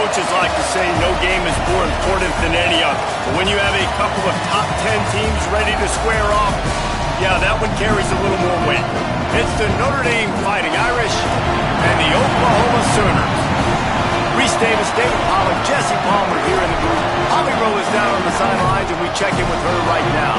coaches like to say no game is more important than any other. But when you have a couple of top 10 teams ready to square off, yeah, that one carries a little more weight. It's the Notre Dame Fighting Irish and the Oklahoma Sooners. Reese Davis, David Pollack, Jesse Palmer here in the booth. Holly Rowe is down on the sidelines, and we check in with her right now.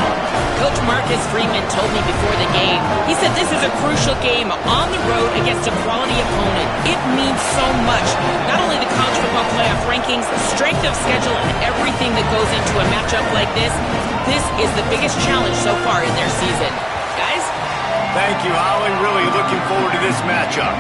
Coach Marcus Freeman told me before the game, he said this is a crucial game on the road against a quality opponent. It means so much. Not only the college football playoff rankings, strength of schedule, and everything that goes into a matchup like this is the biggest challenge so far in their season. Guys? Thank you, Holly. Really looking forward to this matchup.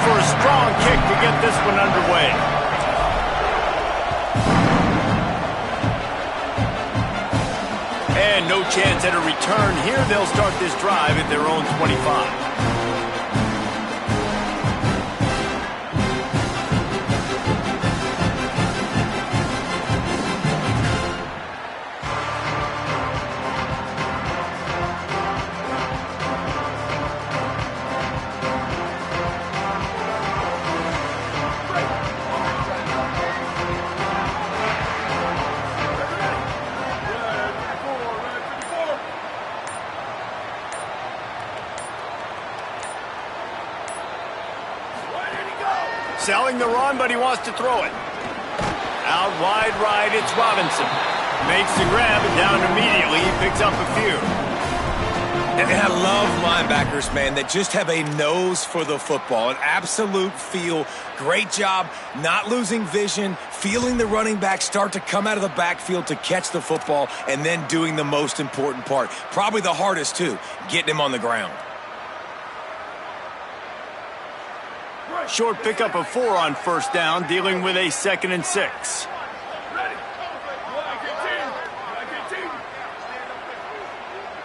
For a strong kick to get this one underway. And no chance at a return here. They'll start this drive at their own 25. Selling the run, but he wants to throw it. Out wide right, it's Robinson. Makes the grab and down immediately. He picks up a few. And I love linebackers, man, that just have a nose for the football, an absolute feel. Great job not losing vision, feeling the running back start to come out of the backfield to catch the football, and then doing the most important part. Probably the hardest, too, getting him on the ground. Short pickup of 4 on first down, dealing with a 2nd and 6.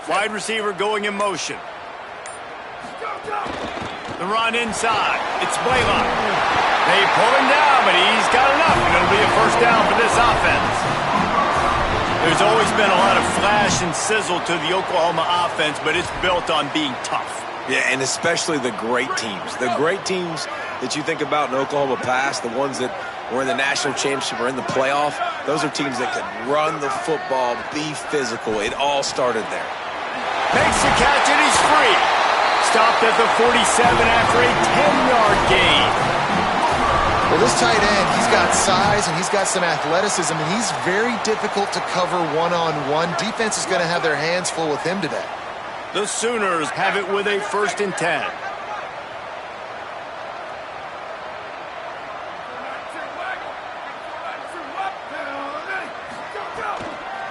Wide receiver going in motion. The run inside. It's Blaylock. They pull him down, but he's got enough. And it'll be a first down for this offense. There's always been a lot of flash and sizzle to the Oklahoma offense, but it's built on being tough. Yeah, and especially the great teams. The great teams that you think about in Oklahoma past, the ones that were in the national championship or in the playoff, those are teams that could run the football, be physical. It all started there. Makes the catch, and he's free. Stopped at the 47 after a 10-yard gain. Well, this tight end, he's got size and he's got some athleticism, and he's very difficult to cover one-on-one. Defense is going to have their hands full with him today. The Sooners have it with a 1st and 10.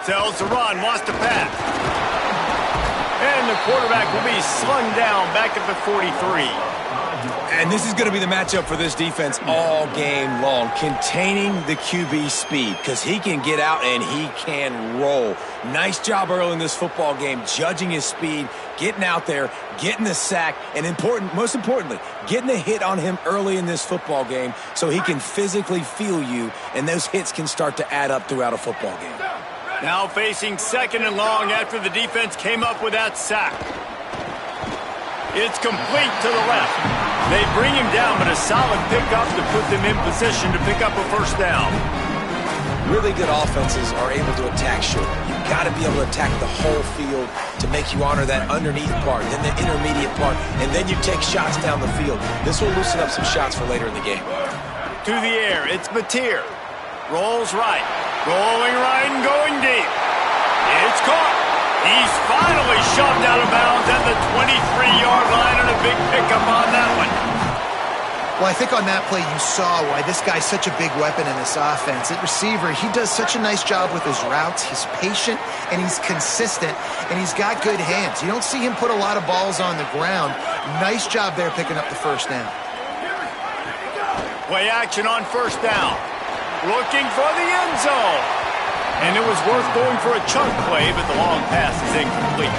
Sells the run, wants to pass. And the quarterback will be slung down back at the 43. And this is going to be the matchup for this defense all game long, containing the QB speed, because he can get out and he can roll. Nice job early in this football game, judging his speed, getting out there, getting the sack, and most importantly, getting a hit on him early in this football game so he can physically feel you, and those hits can start to add up throughout a football game. Now facing 2nd and long after the defense came up with that sack. It's complete to the left. They bring him down, but a solid pickup to put them in position to pick up a first down. Really good offenses are able to attack short. You've got to be able to attack the whole field to make you honor that underneath part, then the intermediate part, and then you take shots down the field. This will loosen up some shots for later in the game. To the air, it's Mateer. Rolls right. Rolling right and going deep. It's caught. He's finally shoved out of bounds at the 23-yard line, and a big pickup on that one. Well, I think on that play you saw why this guy's such a big weapon in this offense. At receiver, he does such a nice job with his routes. He's patient, and he's consistent, and he's got good hands. You don't see him put a lot of balls on the ground. Nice job there picking up the first down. Play action on first down. Looking for the end zone. And it was worth going for a chunk play, but the long pass is incomplete.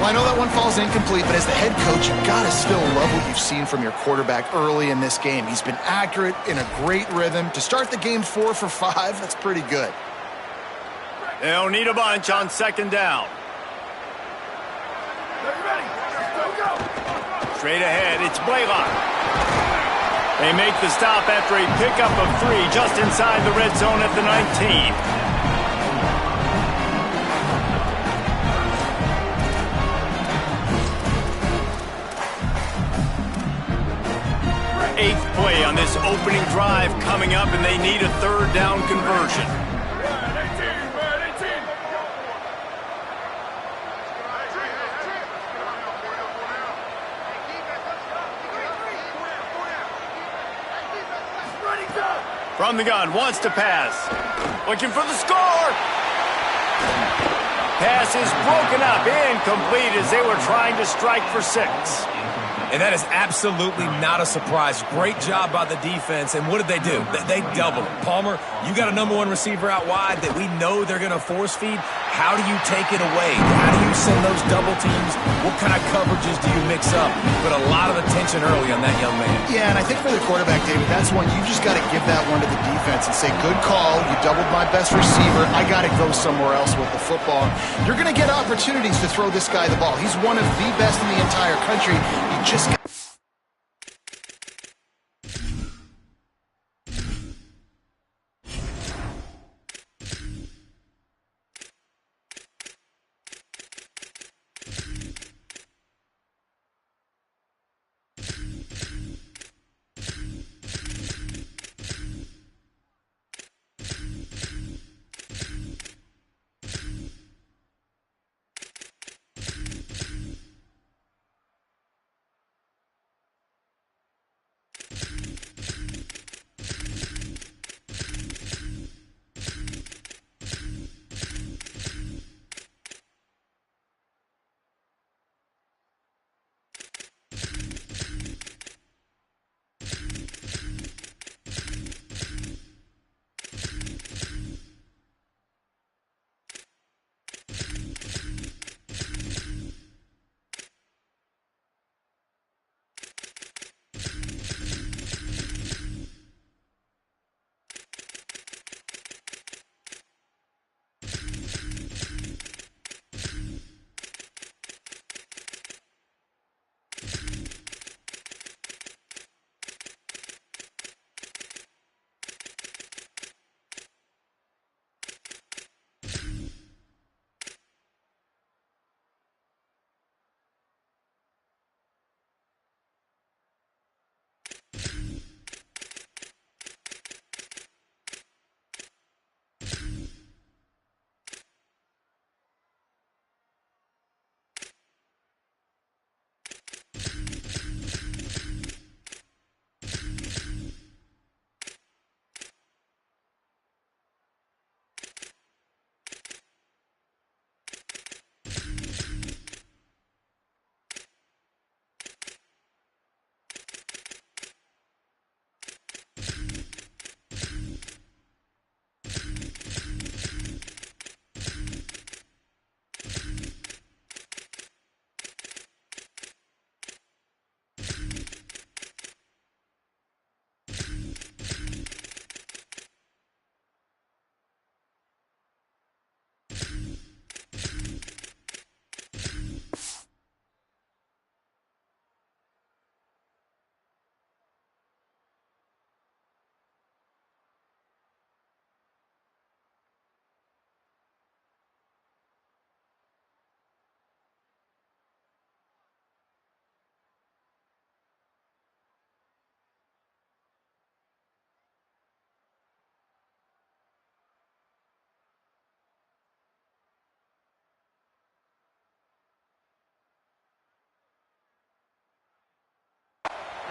Well, I know that one falls incomplete, but as the head coach, you've got to still love what you've seen from your quarterback early in this game. He's been accurate, in a great rhythm. To start the game 4 for 5, that's pretty good. They'll need a bunch on second down. Straight ahead, it's Blaylock. They make the stop after a pickup of 3 just inside the red zone at the 19. 8th play on this opening drive coming up, and they need a third down conversion. From the gun, wants to pass. Looking for the score. Pass is broken up, incomplete as they were trying to strike for 6. And that is absolutely not a surprise. Great job by the defense. And what did they do? They doubled it. Palmer, you got a number 1 receiver out wide that we know they're going to force feed. How do you take it away? How do you send those double teams? What kind of coverages do you mix up? But a lot of attention early on that young man. Yeah, and I think for the quarterback, David, that's one you just got to give that one to the defense and say, good call. You doubled my best receiver. I got to go somewhere else with the football. You're going to get opportunities to throw this guy the ball. He's one of the best in the entire country. You just got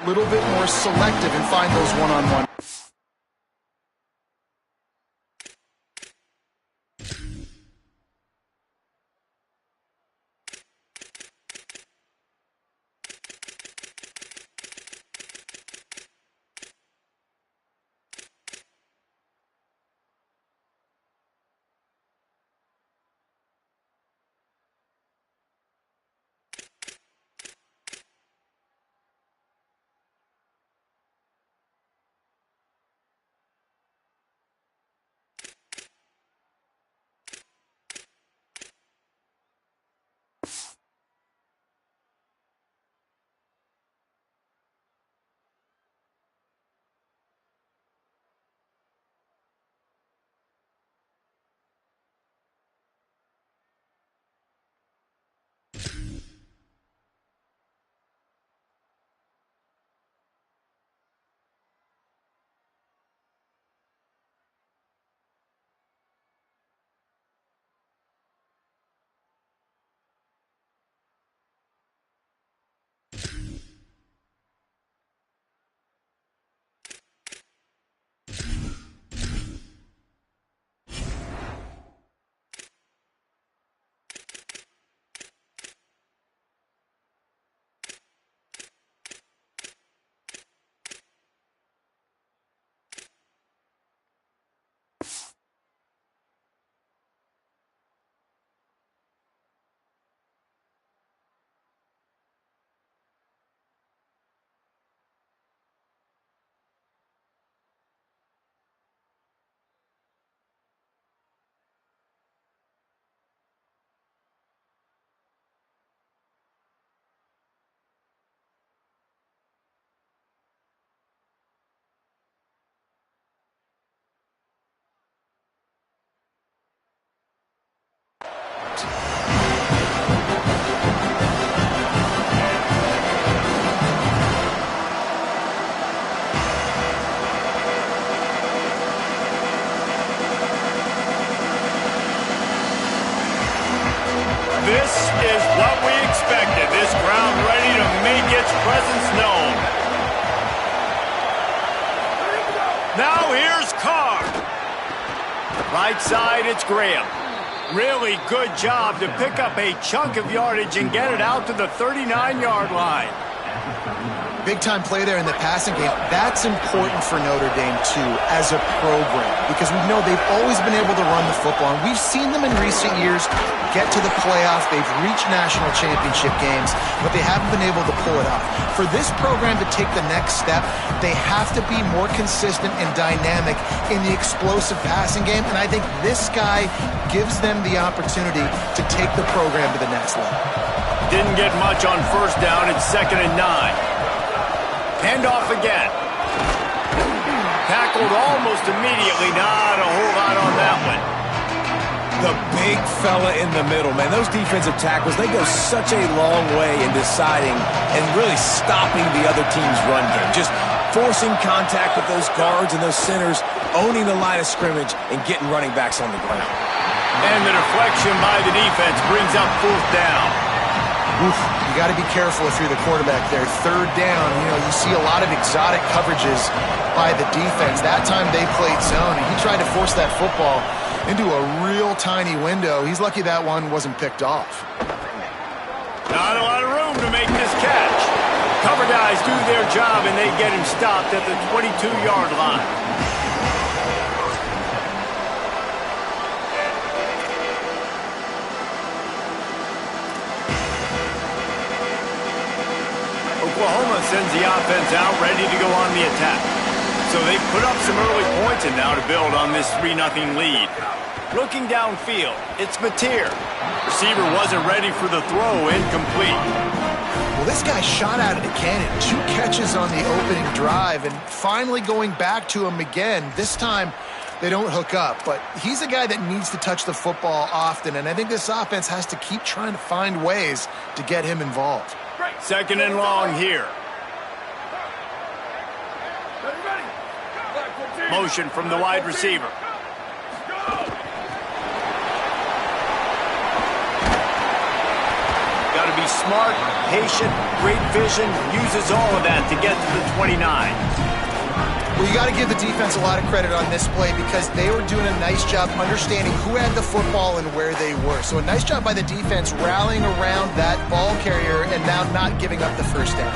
a little bit more selective and find those one-on-one. Right side, it's Graham. Really good job to pick up a chunk of yardage and get it out to the 39-yard line. Big-time play there in the passing game. That's important for Notre Dame, too, as a program, because we know they've always been able to run the football, and we've seen them in recent years get to the playoffs. They've reached national championship games, but they haven't been able to pull it off. For this program to take the next step, they have to be more consistent and dynamic in the explosive passing game, and I think this guy gives them the opportunity to take the program to the next level. Didn't get much on first down. It's 2nd and 9. Handoff again. Tackled almost immediately. Not a whole lot on that one. The big fella in the middle, man. Those defensive tackles, they go such a long way in deciding and really stopping the other team's run game. Just forcing contact with those guards and those centers, owning the line of scrimmage, and getting running backs on the ground. And the deflection by the defense brings up 4th down. Oof, you got to be careful if you're the quarterback there. 3rd down, you see a lot of exotic coverages by the defense. That time they played zone, and he tried to force that football into a real tiny window. He's lucky that one wasn't picked off. Not a lot of room to make this catch. Cover guys do their job, and they get him stopped at the 22-yard line. Oklahoma sends the offense out, ready to go on the attack. So they put up some early points and now to build on this 3-0 lead. Looking downfield, it's Mateer. Receiver wasn't ready for the throw, incomplete. Well, this guy shot out of the cannon. 2 catches on the opening drive, and finally going back to him again. This time, they don't hook up, but he's a guy that needs to touch the football often, and I think this offense has to keep trying to find ways to get him involved. 2nd and long here. Motion from the wide receiver. Got to be smart, patient, great vision, uses all of that to get to the 29. Well, you got to give the defense a lot of credit on this play because they were doing a nice job understanding who had the football and where they were. So a nice job by the defense rallying around that ball carrier and now not giving up the first down.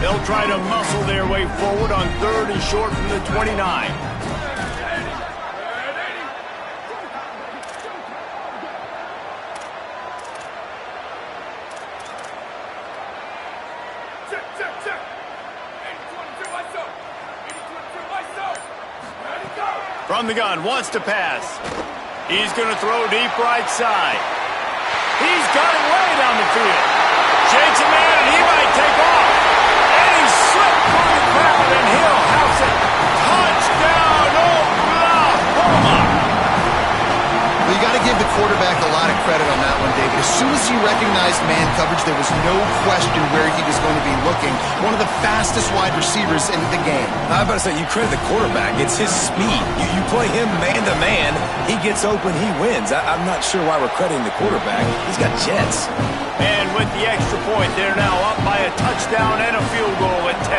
They'll try to muscle their way forward on 3rd and short from the 29. From the gun, wants to pass. He's going to throw deep right side. He's got it way down the field. Shakes a man, and he might take off. And he slipped through the crowd, and he'll house it. Touchdown, Oklahoma! Well, you got to give the quarterback a lot of credit on that one, David. As soon as he recognized man coverage, there was no question where he was going to be looking. One of the fastest wide receivers in the game. I'm about to say, you credit the quarterback. It's his speed. You play him man-to-man, he gets open, he wins. I'm not sure why we're crediting the quarterback. He's got jets. And with the extra point, they're now up by a touchdown and a field goal at 10.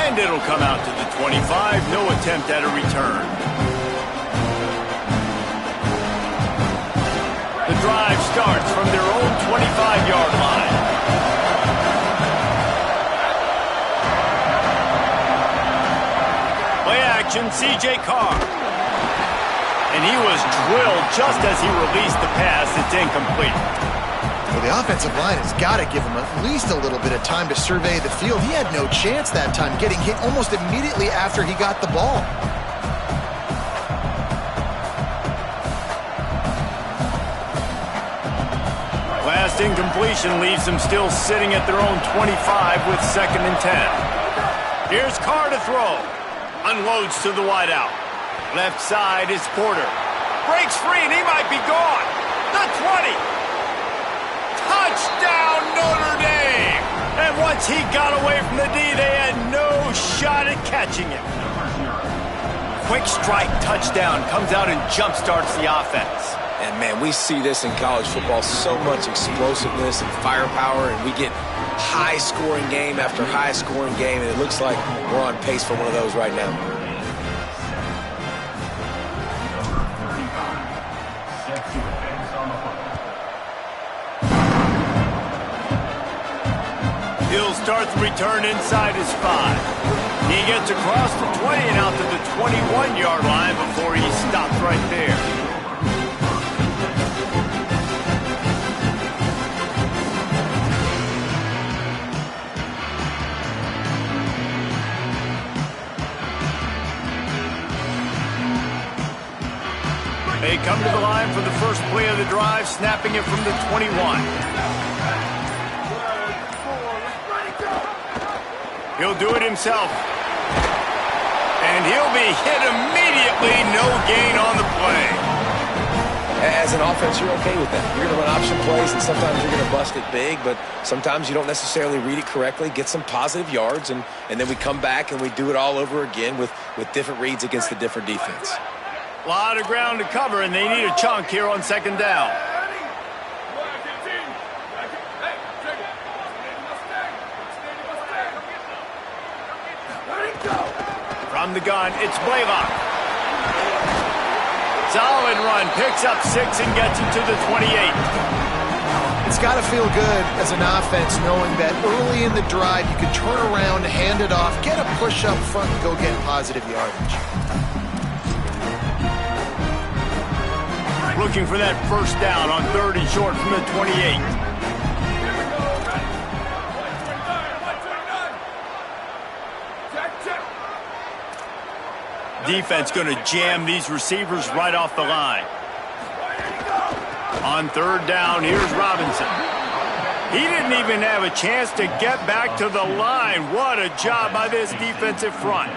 And it'll come out to the 25. No attempt at a return. The drive starts from their own 25-yard line. Play action, C.J. Carr. And he was drilled just as he released the pass. It's incomplete. Well, the offensive line has got to give him at least a little bit of time to survey the field. He had no chance that time, getting hit almost immediately after he got the ball. Last incompletion leaves them still sitting at their own 25 with 2nd and 10. Here's Carr to throw. Unloads to the wideout. Left side is Porter. Breaks free and he might be gone. The 20. Touchdown Notre Dame. And once he got away from the D, they had no shot at catching him. Quick strike touchdown comes out and jumpstarts the offense. And, man, we see this in college football, so much explosiveness and firepower, and we get high-scoring game after high-scoring game, and it looks like we're on pace for one of those right now. He'll start the return inside his 5. He gets across the 20 and out to the 21-yard line before he stopped right there. They come to the line for the first play of the drive, snapping it from the 21. He'll do it himself. And he'll be hit immediately. No gain on the play. As an offense, you're okay with that. You're going to run option plays, and sometimes you're going to bust it big, but sometimes you don't necessarily read it correctly, get some positive yards, and then we come back and we do it all over again with different reads against the different defense. A lot of ground to cover, and they need a chunk here on second down. From the gun, it's Blaylock. Solid run, picks up 6 and gets it to the 28. It's got to feel good as an offense knowing that early in the drive you can turn around, hand it off, get a push up front, and go get positive yardage. Looking for that first down on 30 short from the 28. Defense going to jam these receivers right off the line. On third down, here's Robinson. He didn't even have a chance to get back to the line. What a job by this defensive front.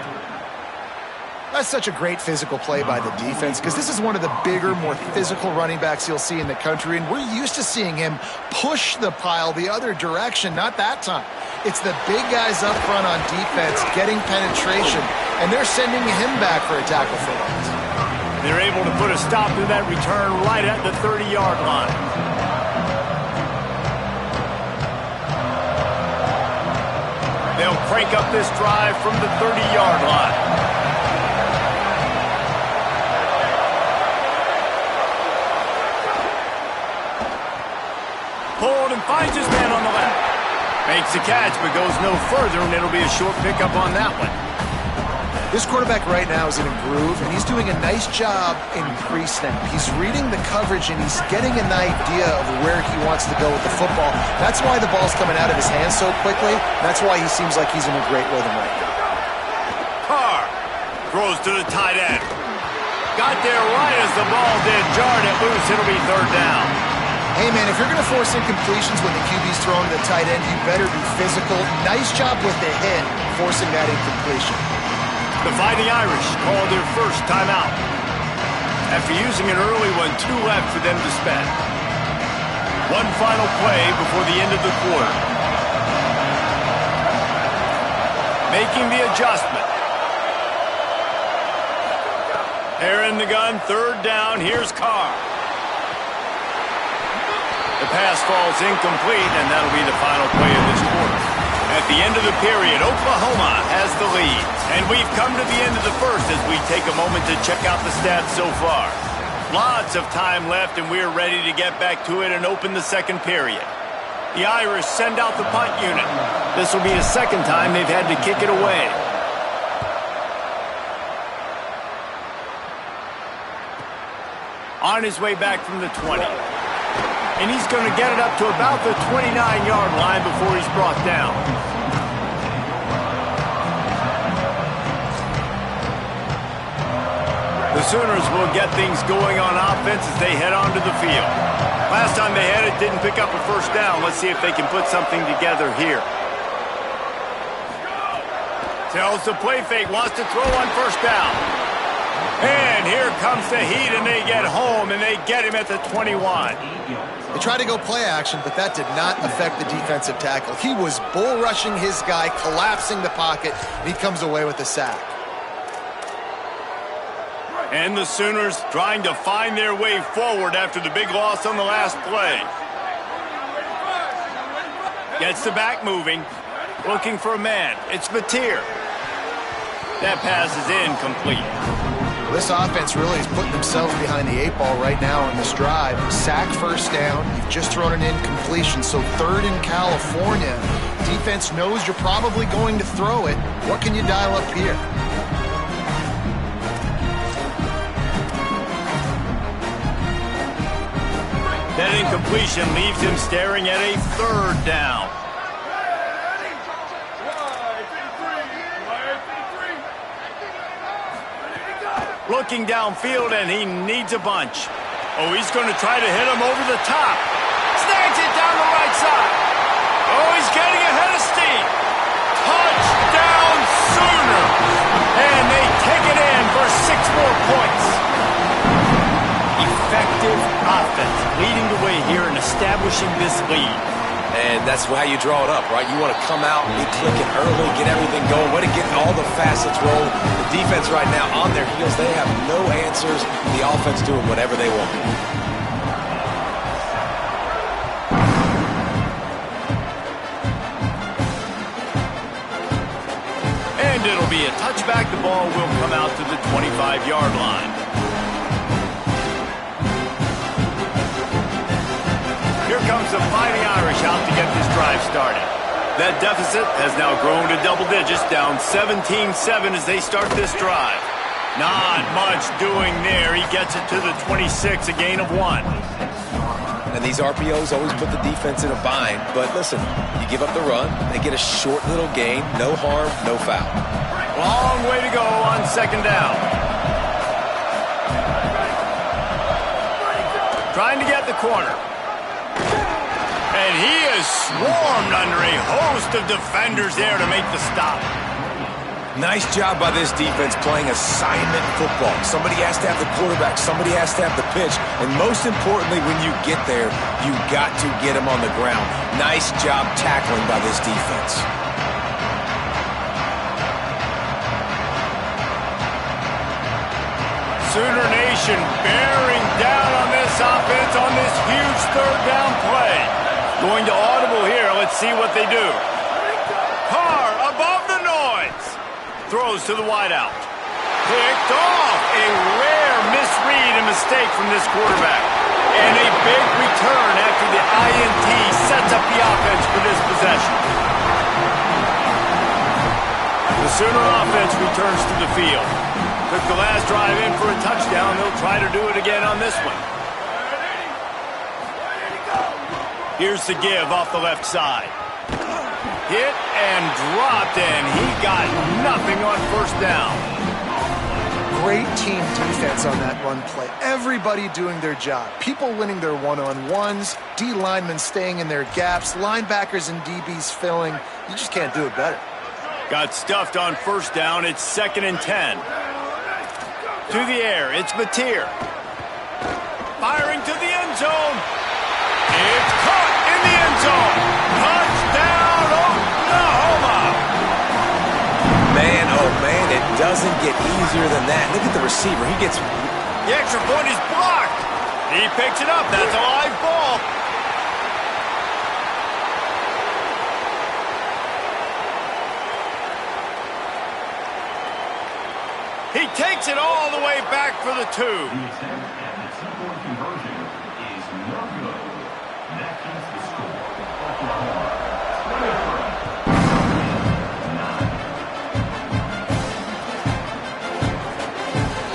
That's such a great physical play by the defense because this is one of the bigger, more physical running backs you'll see in the country, and we're used to seeing him push the pile the other direction. Not that time. It's the big guys up front on defense getting penetration, and they're sending him back for a tackle for loss. They're able to put a stop to that return right at the 30-yard line. They'll crank up this drive from the 30-yard line. Pulled and finds his man on the left. Makes the catch, but goes no further, and it'll be a short pickup on that one. This quarterback right now is in a groove, and he's doing a nice job in pre-snap. He's reading the coverage, and he's getting an idea of where he wants to go with the football. That's why the ball's coming out of his hands so quickly. That's why he seems like he's in a great rhythm right now. Carr throws to the tight end. Got there right as the ball did. Jarred it loose. It'll be third down. Hey, man, if you're going to force incompletions when the QB's throwing to the tight end, you better be physical. Nice job with the hit, forcing that incompletion. The Fighting Irish call their first timeout. After using an early one, 2 left for them to spend. One final play before the end of the quarter. Making the adjustment. They're in the gun, third down. Here's Carr. The pass falls incomplete, and that'll be the final play of this quarter. At the end of the period, Oklahoma has the lead. And we've come to the end of the first as we take a moment to check out the stats so far. Lots of time left, and we're ready to get back to it and open the second period. The Irish send out the punt unit. This will be the second time they've had to kick it away. On his way back from the 20. And he's going to get it up to about the 29-yard line before he's brought down. The Sooners will get things going on offense as they head onto the field. Last time they had it, didn't pick up a first down. Let's see if they can put something together here. Tells the play fake, wants to throw on first down. And here comes the heat, and they get home, and they get him at the 21. They tried to go play action, but that did not affect the defensive tackle. He was bull rushing his guy, collapsing the pocket, and he comes away with the sack. And the Sooners trying to find their way forward after the big loss on the last play. Gets the back moving. Looking for a man. It's Mateer. That pass is incomplete. This offense really is putting themselves behind the 8 ball right now on this drive. Sack first down. You've just thrown an incompletion, so 3rd in California. Defense knows you're probably going to throw it. What can you dial up here? That incompletion leaves him staring at a 3rd down. Looking downfield, and he needs a bunch. Oh, he's going to try to hit him over the top. Snags it down the right side. Oh, he's getting ahead of steam. Touchdown Sooner. And they take it in for 6 more points. Effective offense leading the way here and establishing this lead. And that's how you draw it up, right? You want to come out, get clicking early, get everything going, want to get all the facets rolling. The defense right now on their heels, they have no answers. The offense doing whatever they want. And it'll be a touchback. The ball will come out to the 25-yard line. Here comes the Fighting Irish out to get this drive started. That deficit has now grown to double digits, down 17-7 as they start this drive. Not much doing there. He gets it to the 26, a gain of 1. And these RPOs always put the defense in a bind. But listen, you give up the run, they get a short little gain, no harm, no foul. Long way to go on 2nd down. Trying to get the corner. And he is swarmed under a host of defenders there to make the stop. Nice job by this defense playing assignment football. Somebody has to have the quarterback. Somebody has to have the pitch. And most importantly, when you get there, you got to get him on the ground. Nice job tackling by this defense. Sooner Nation bearing down on this offense on this huge 3rd down play. Going to audible here. Let's see what they do. Carr above the noise. Throws to the wideout. Picked off. A rare misread and mistake from this quarterback. And a big return after the INT sets up the offense for this possession. The Sooner offense returns to the field. Took the last drive in for a touchdown. They'll try to do it again on this one. Here's the give off the left side. Hit and dropped, and he got nothing on 1st down. Great team defense on that run play. Everybody doing their job. People winning their one-on-ones, D linemen staying in their gaps, linebackers and DBs filling. You just can't do it better. Got stuffed on 1st down. It's 2nd and 10. To the air, it's Mateer. Firing to the end zone. It's caught in the end zone. Touchdown, Oklahoma. Man, oh man, it doesn't get easier than that. Look at the receiver. He gets... The extra point is blocked. He picks it up. That's a live ball. He takes it all the way back for the 2.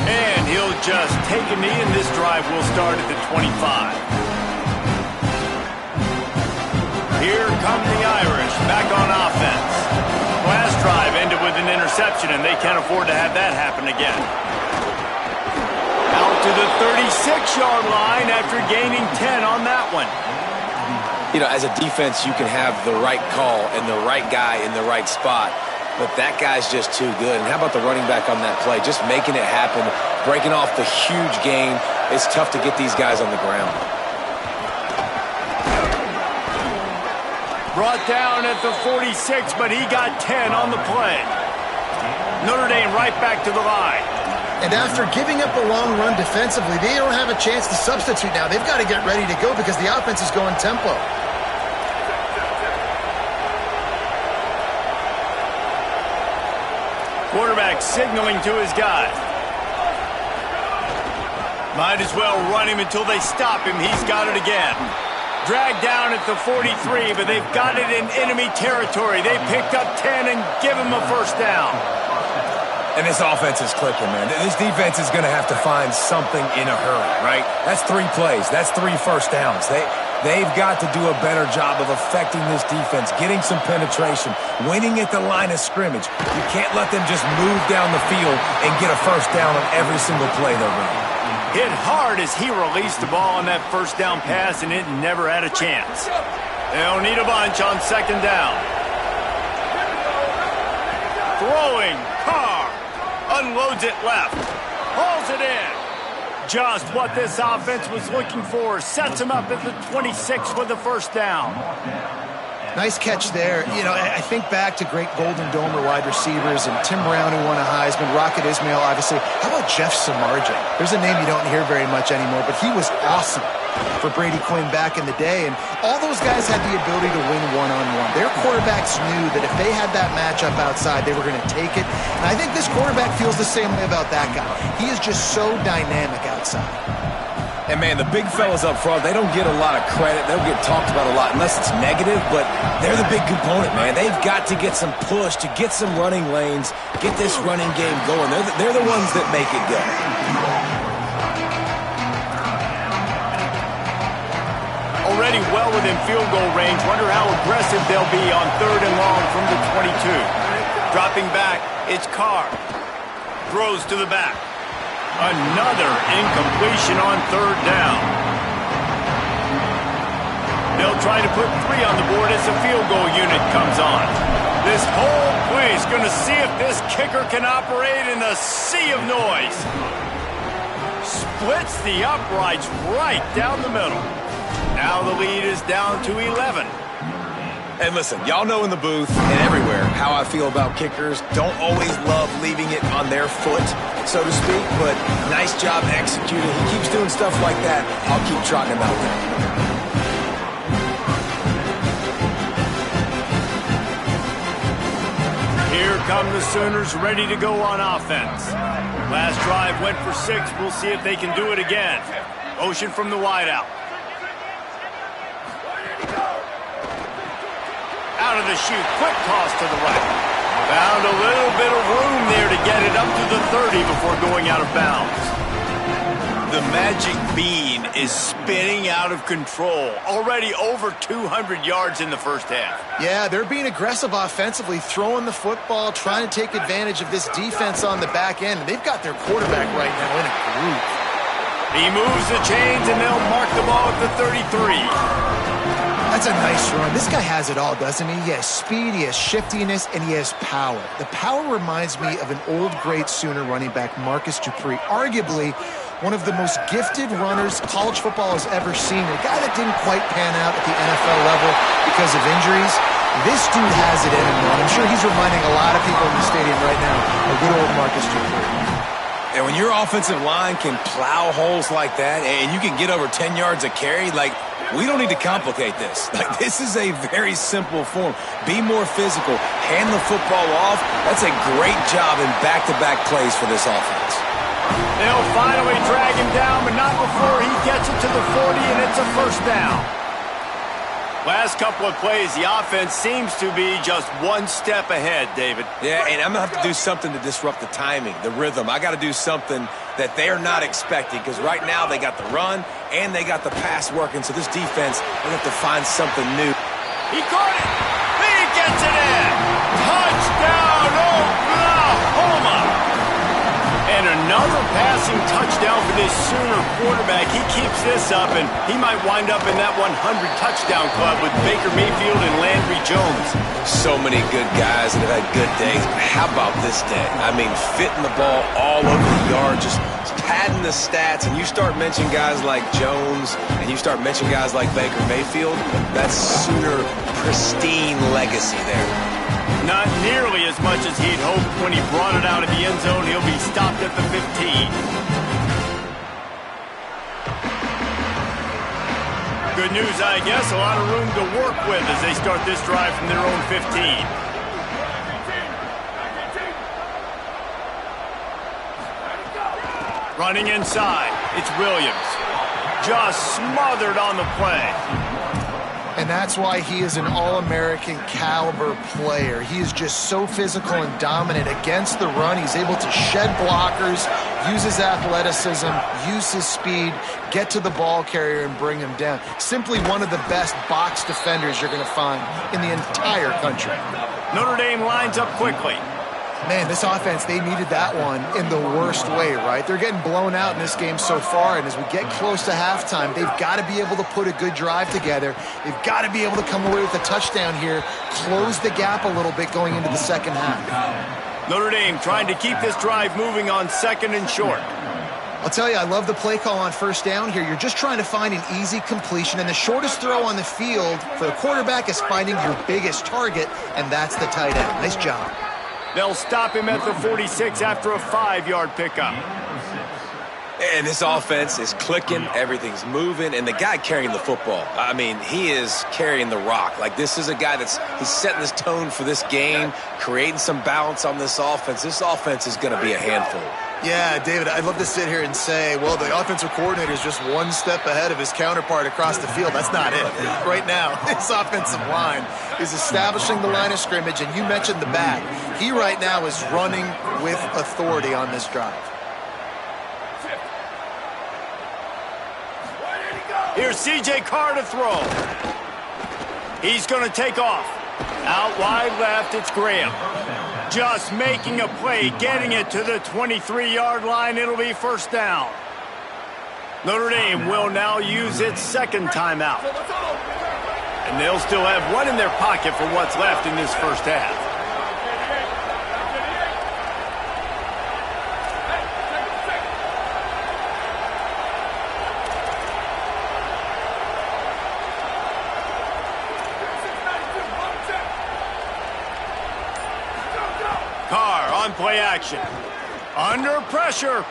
And he'll just take a knee, and this drive will start at the 25. Here come the Irish back on offense. Last drive ended with an interception, and they can't afford to have that happen again. Out to the 36-yard line after gaining 10 on that one. You know, as a defense, you can have the right call and the right guy in the right spot, but that guy's just too good. And how about the running back on that play? Just making it happen, breaking off the huge gain. It's tough to get these guys on the ground. Brought down at the 46, but he got 10 on the play. Notre Dame right back to the line. And after giving up a long run defensively, they don't have a chance to substitute now. They've got to get ready to go because the offense is going tempo. Quarterback signaling to his guy. Might as well run him until they stop him. He's got it again. Dragged down at the 43, but they've got it in enemy territory. They picked up 10 and give him a first down. And this offense is clicking, man. This defense is going to have to find something in a hurry, right? That's 3 plays. That's 3 first downs. They've got to do a better job of affecting this defense, getting some penetration, winning at the line of scrimmage. You can't let them just move down the field and get a first down on every single play they're running. Hit hard as he released the ball on that first down pass, and it never had a chance. They'll need a bunch on second down. Throwing, Carr. Unloads it left. Hauls it in. Just what this offense was looking for. Sets him up at the 26 with the first down. Nice catch there. You know, I think back to great Golden Domer wide receivers and Tim Brown, who won a Heisman, Rocket Ismail, obviously. How about Jeff Samardzija? There's a name you don't hear very much anymore, but he was awesome for Brady Quinn back in the day. And all those guys had the ability to win one-on-one. Their quarterbacks knew that if they had that matchup outside, they were going to take it. And I think this quarterback feels the same way about that guy. He is just so dynamic outside. And, man, the big fellas up front, they don't get a lot of credit. They don't get talked about a lot unless it's negative, but they're the big component, man. They've got to get some push, to get some running lanes, get this running game going. They're the ones that make it go. Already well within field goal range. Wonder how aggressive they'll be on 3rd and long from the 22. Dropping back, it's Carr. Throws to the back. Another incompletion on 3rd down. They'll try to put 3 on the board as the field goal unit comes on. This whole place going to see if this kicker can operate in a sea of noise. Splits the uprights right down the middle. Now the lead is down to 11. And listen, y'all know in the booth and everywhere how I feel about kickers. Don't always love leaving it on their foot, so to speak, but nice job executing. He keeps doing stuff like that. I'll keep trotting him out there. Here come the Sooners ready to go on offense. Last drive went for 6. We'll see if they can do it again. Motion from the wideout. Out of the chute, quick toss to the right. Found a little bit of room there to get it up to the 30 before going out of bounds. The magic bean is spinning out of control. Already over 200 yards in the first half. Yeah, they're being aggressive offensively, throwing the football, trying to take advantage of this defense on the back end. They've got their quarterback right now in a group. He moves the chains, and they'll mark the ball at the 33. That's a nice run. This guy has it all, doesn't he? He has speed, he has shiftiness, and he has power. The power reminds me of an old great Sooner running back, Marcus Dupree. Arguably one of the most gifted runners college football has ever seen. A guy that didn't quite pan out at the NFL level because of injuries. This dude has it in him, man. I'm sure he's reminding a lot of people in the stadium right now of good old Marcus Dupree. And when your offensive line can plow holes like that and you can get over 10 yards a carry, like, we don't need to complicate this. Like, this is a very simple form. Be more physical. Hand the football off. That's a great job in back-to-back plays for this offense. They'll finally drag him down, but not before he gets it to the 40, and it's a first down. Last couple of plays, the offense seems to be just one step ahead, David. Yeah, and I'm going to have to do something to disrupt the timing, the rhythm. I got to do something that they're not expecting, because right now they got the run and they got the pass working, so this defense, they have to find something new. He caught it! He gets it in! Touchdown, Oklahoma! And another passing touchdown for this Sooner quarterback. He keeps this up, and he might wind up in that 100-touchdown club with Baker Mayfield and Landry Jones. So many good guys that have had good days. How about this day? I mean, fitting the ball all over the yard, just padding the stats, and you start mentioning guys like Jones, and you start mentioning guys like Baker Mayfield, that's Sooner pristine legacy there. Not nearly as much as he'd hoped when he brought it out of the end zone. He'll be stopped at the 15. Good news, I guess. A lot of room to work with as they start this drive from their own 15. Running inside, it's Williams. Just smothered on the play. And that's why he is an All-American caliber player. He is just so physical and dominant against the run. He's able to shed blockers, use his athleticism, use his speed, get to the ball carrier and bring him down. Simply one of the best box defenders you're going to find in the entire country. Notre Dame lines up quickly. Man, this offense, they needed that one in the worst way, right? They're getting blown out in this game so far, and as we get close to halftime, they've got to be able to put a good drive together. They've got to be able to come away with a touchdown here, close the gap a little bit going into the second half. Notre Dame trying to keep this drive moving on second and short. I'll tell you, I love the play call on first down here. You're just trying to find an easy completion, and the shortest throw on the field for the quarterback is finding your biggest target, and that's the tight end. Nice job. They'll stop him at the 46 after a 5-yard pickup. And this offense is clicking, everything's moving, and the guy carrying the football, I mean, he is carrying the rock. Like, this is a guy he's setting this tone for this game, creating some balance on this offense. This offense is going to be a handful. Yeah, David, I'd love to sit here and say, well, the offensive coordinator is just one step ahead of his counterpart across the field. That's not it. Right now, this offensive line is establishing the line of scrimmage, and you mentioned the back. He right now is running with authority on this drive. Here's C.J. Carr to throw. He's going to take off. Out wide left, it's Graham. Just making a play, getting it to the 23-yard line. It'll be first down. Notre Dame will now use its second timeout. And they'll still have one in their pocket for what's left in this first half. Play action. Under pressure.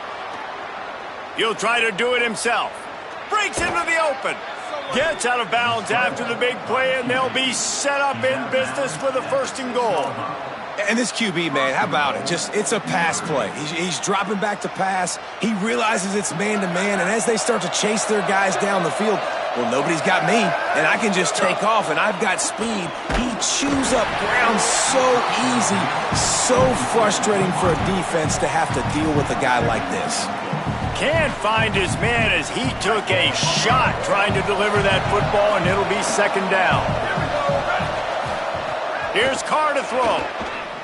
He'll try to do it himself. Breaks into the open. Gets out of bounds after the big play, and they'll be set up in business with a first and goal. And this QB, man, how about it? It's a pass play. He's dropping back to pass. He realizes it's man-to-man, and as they start to chase their guys down the field, well, nobody's got me, and I can just take off, and I've got speed. He chews up ground so easy, so frustrating for a defense to have to deal with a guy like this. Can't find his man as he took a shot trying to deliver that football, and it'll be second down. Here's Carr to throw.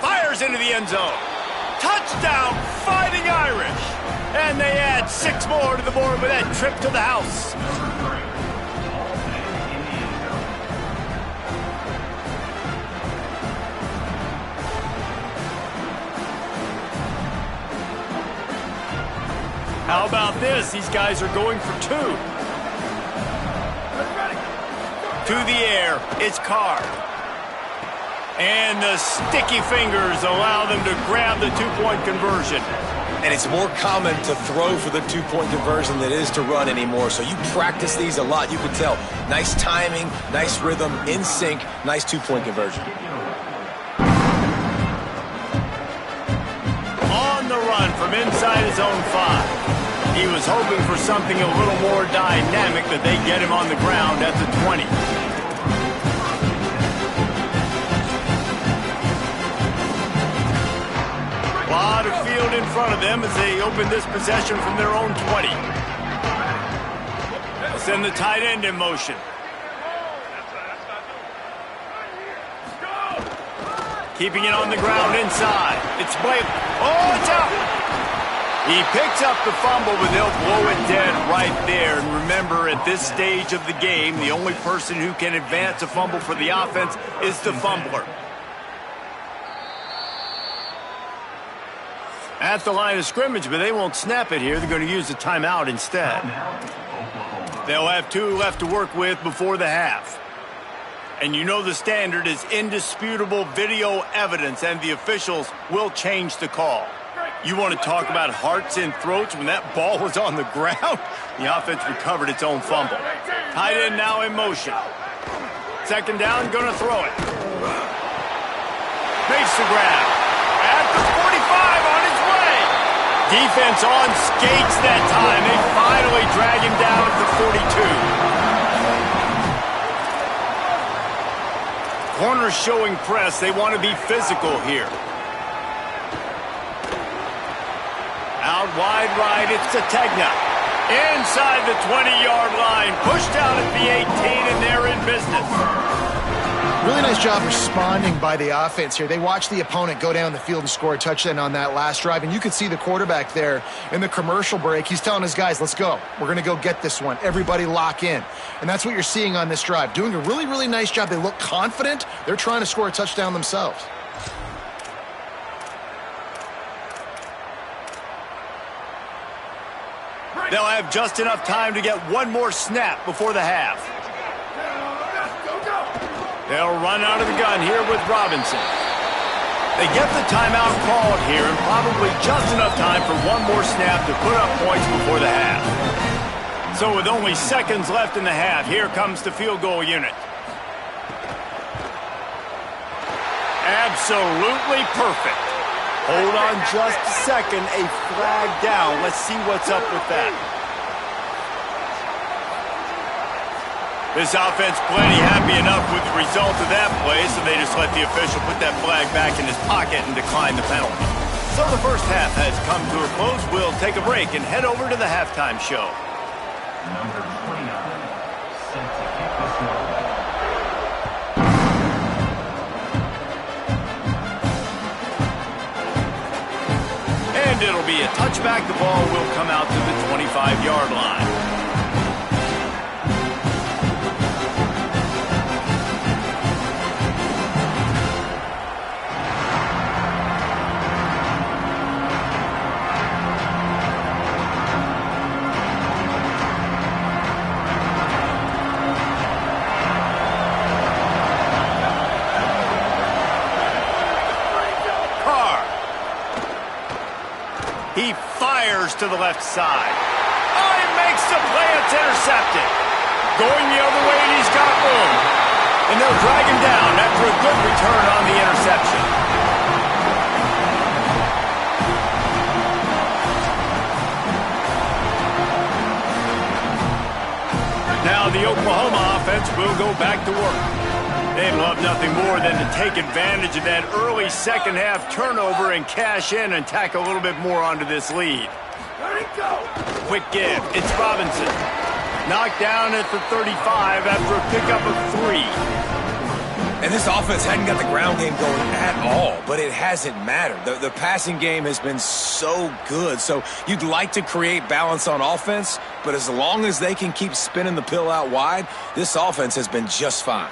Fires into the end zone. Touchdown, Fighting Irish. And they add 6 more to the board with that trip to the house. How about this? These guys are going for 2. To the air, it's Carr. And the sticky fingers allow them to grab the 2-point conversion. And it's more common to throw for the 2-point conversion than it is to run anymore. So you practice these a lot. You can tell. Nice timing, nice rhythm, in sync, nice 2-point conversion. On the run from inside his own 5. He was hoping for something a little more dynamic, but they get him on the ground at the 20. A lot of field in front of them as they open this possession from their own 20. They'll send the tight end in motion. Keeping it on the ground inside. It's Blake. Oh, it's out! He picks up the fumble, but they'll blow it dead right there. And remember, at this stage of the game, the only person who can advance a fumble for the offense is the fumbler. At the line of scrimmage, but they won't snap it here. They're going to use the timeout instead. They'll have 2 left to work with before the half. And you know the standard is indisputable video evidence, and the officials will change the call. You want to talk about hearts and throats when that ball was on the ground? The offense recovered its own fumble. Tight end now in motion. Second down, going to throw it. Makes the grab. At the 45, on his way. Defense on skates that time. They finally drag him down at the 42. Corners showing press. They want to be physical here. Out wide right, it's Tegna. Inside the 20-yard line. Pushed out at the 18, and they're in business. Really nice job responding by the offense here. They watched the opponent go down the field and score a touchdown on that last drive, and you could see the quarterback there in the commercial break. He's telling his guys, let's go. We're going to go get this one. Everybody lock in. And that's what you're seeing on this drive. Doing a really, really nice job. They look confident. They're trying to score a touchdown themselves. They'll have just enough time to get one more snap before the half. They'll run out of the gun here with Robinson. They get the timeout called here, and probably just enough time for one more snap to put up points before the half. So with only seconds left in the half, here comes the field goal unit. Absolutely perfect. Hold on just a second. A flag down. Let's see what's up with that. This offense plenty happy enough with the result of that play, so they just let the official put that flag back in his pocket and decline the penalty. So the first half has come to a close. We'll take a break and head over to the halftime show. Number 29, set to kick this one. And it'll be a touchback. The ball will come out to the 25-yard line. He fires to the left side. Oh, he makes the play. It's intercepted. Going the other way, and he's got room. And they'll drag him down after a good return on the interception. Now the Oklahoma offense will go back to work. They'd love nothing more than to take advantage of that early second half turnover and cash in and tack a little bit more onto this lead. Quick give. It's Robinson. Knocked down at the 35 after a pickup of 3. And this offense hadn't got the ground game going at all, but it hasn't mattered. The passing game has been so good. So you'd like to create balance on offense, but as long as they can keep spinning the pill out wide, this offense has been just fine.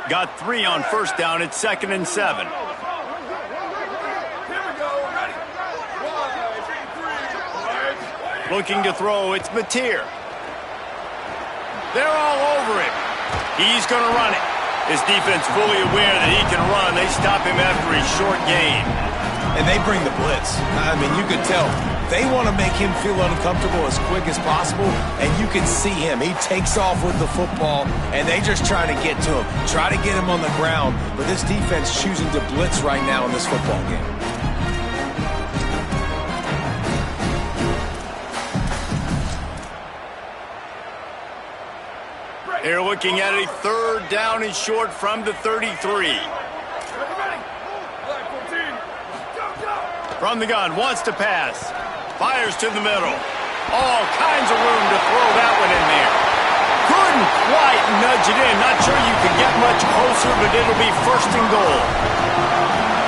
Got 3 on first down. It's 2nd and 7. Looking to throw. It's Mateer. They're all over him. He's going to run it. His defense fully aware that he can run. They stop him after a short gain. And they bring the blitz. I mean, you could tell they want to make him feel uncomfortable as quick as possible, and you can see him. He takes off with the football, and they just try to get to him, try to get him on the ground. But this defense choosing to blitz right now in this football game. They're looking at a 3rd down and short from the 33. From the gun, wants to pass. Fires to the middle. All kinds of room to throw that one in there. Couldn't quite nudge it in. Not sure you could get much closer, but it'll be 1st and goal.